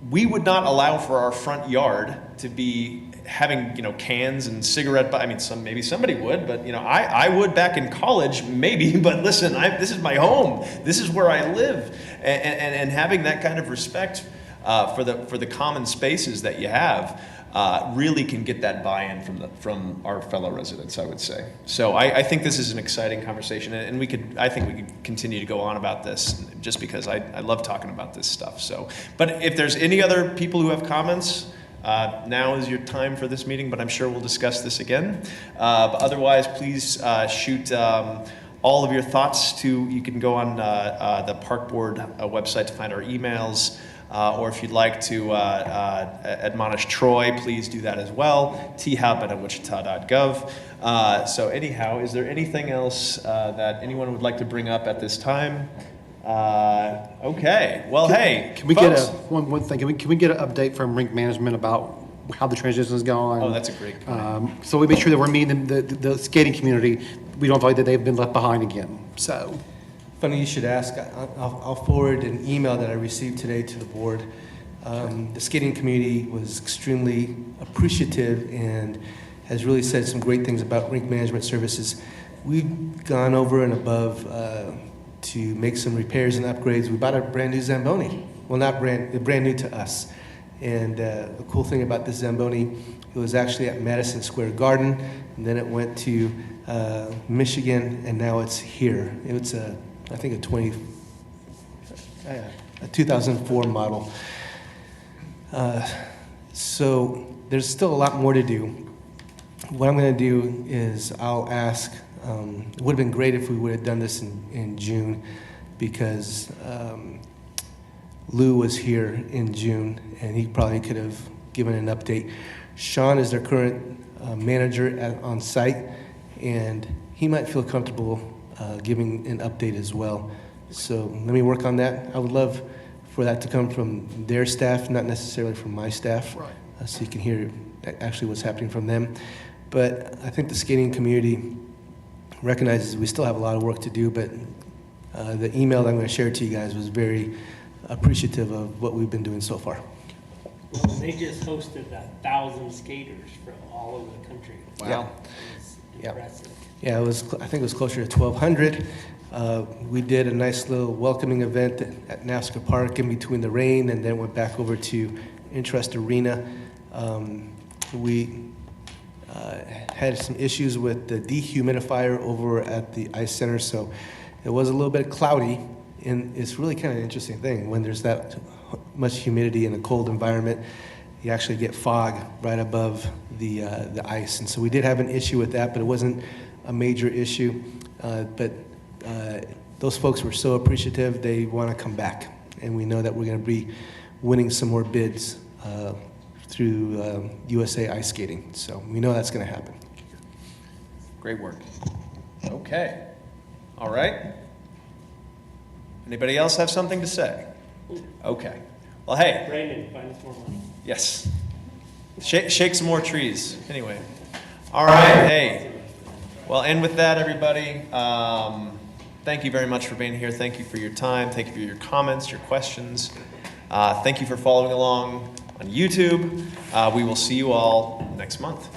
we would not allow for our front yard to be having, cans and cigarette, I mean, maybe somebody would, but, I would back in college, maybe, but listen, this is my home. This is where I live. And having that kind of respect for the common spaces that you have really can get that buy-in from our fellow residents, I would say. So I think this is an exciting conversation, and I think we could continue to go on about this just because I love talking about this stuff. So, but if there's any other people who have comments, now is your time for this meeting, but I'm sure we'll discuss this again. But otherwise, please shoot all of your thoughts you can go on the Park Board website to find our emails, or if you'd like to admonish Troy, please do that as well, thap@wichita.gov. So anyhow, is there anything else that anyone would like to bring up at this time? Okay. Well, hey, Can we folks. get one thing? Can we get an update from rink management about how the transition is going? Oh, that's a great point. So we make sure that we're meeting the skating community. We don't feel like that they've been left behind again. So Funny you should ask. I'll forward an email that I received today to the board. The skating community was extremely appreciative and has really said some great things about rink management services. We've gone over and above to make some repairs and upgrades. We bought a brand new Zamboni. Well, not brand new to us. And the cool thing about this Zamboni, it was actually at Madison Square Garden, and then it went to Michigan, and now it's here. It's I think a 2004 model. So there's still a lot more to do. What I'm going to do is I'll ask, it would have been great if we would have done this in June, because Lou was here in June, and he probably could have given an update. Sean is their current manager on site, and he might feel comfortable giving an update as well. So let me work on that. I would love for that to come from their staff, not necessarily from my staff, Right. So you can hear actually what's happening from them. But I think the skating community recognizes we still have a lot of work to do, but the email that I'm going to share to you guys was very appreciative of what we've been doing so far. Well, they just hosted 1,000 skaters from all over the country. Wow. It's Yeah. impressive. Yeah, I think it was closer to 1,200. We did a nice little welcoming event at NASCAR Park in between the rain, and then went back over to Interest Arena. We had some issues with the dehumidifier over at the ice center, so it was a little bit cloudy, and it's really kind of an interesting thing. When there's that much humidity in a cold environment, you actually get fog right above the ice, and so we did have an issue with that, but it wasn't a major issue. But those folks were so appreciative, they want to come back. And we know that we're going to be winning some more bids through USA Ice Skating. So we know that's going to happen. Great work. Okay. All right. Anybody else have something to say? Okay. Well, hey. Brandon, find us more money. Yes. Shake some more trees. Anyway. All right. Hey. Well, and with that, everybody, thank you very much for being here. Thank you for your time. Thank you for your comments, your questions. Thank you for following along on YouTube. We will see you all next month.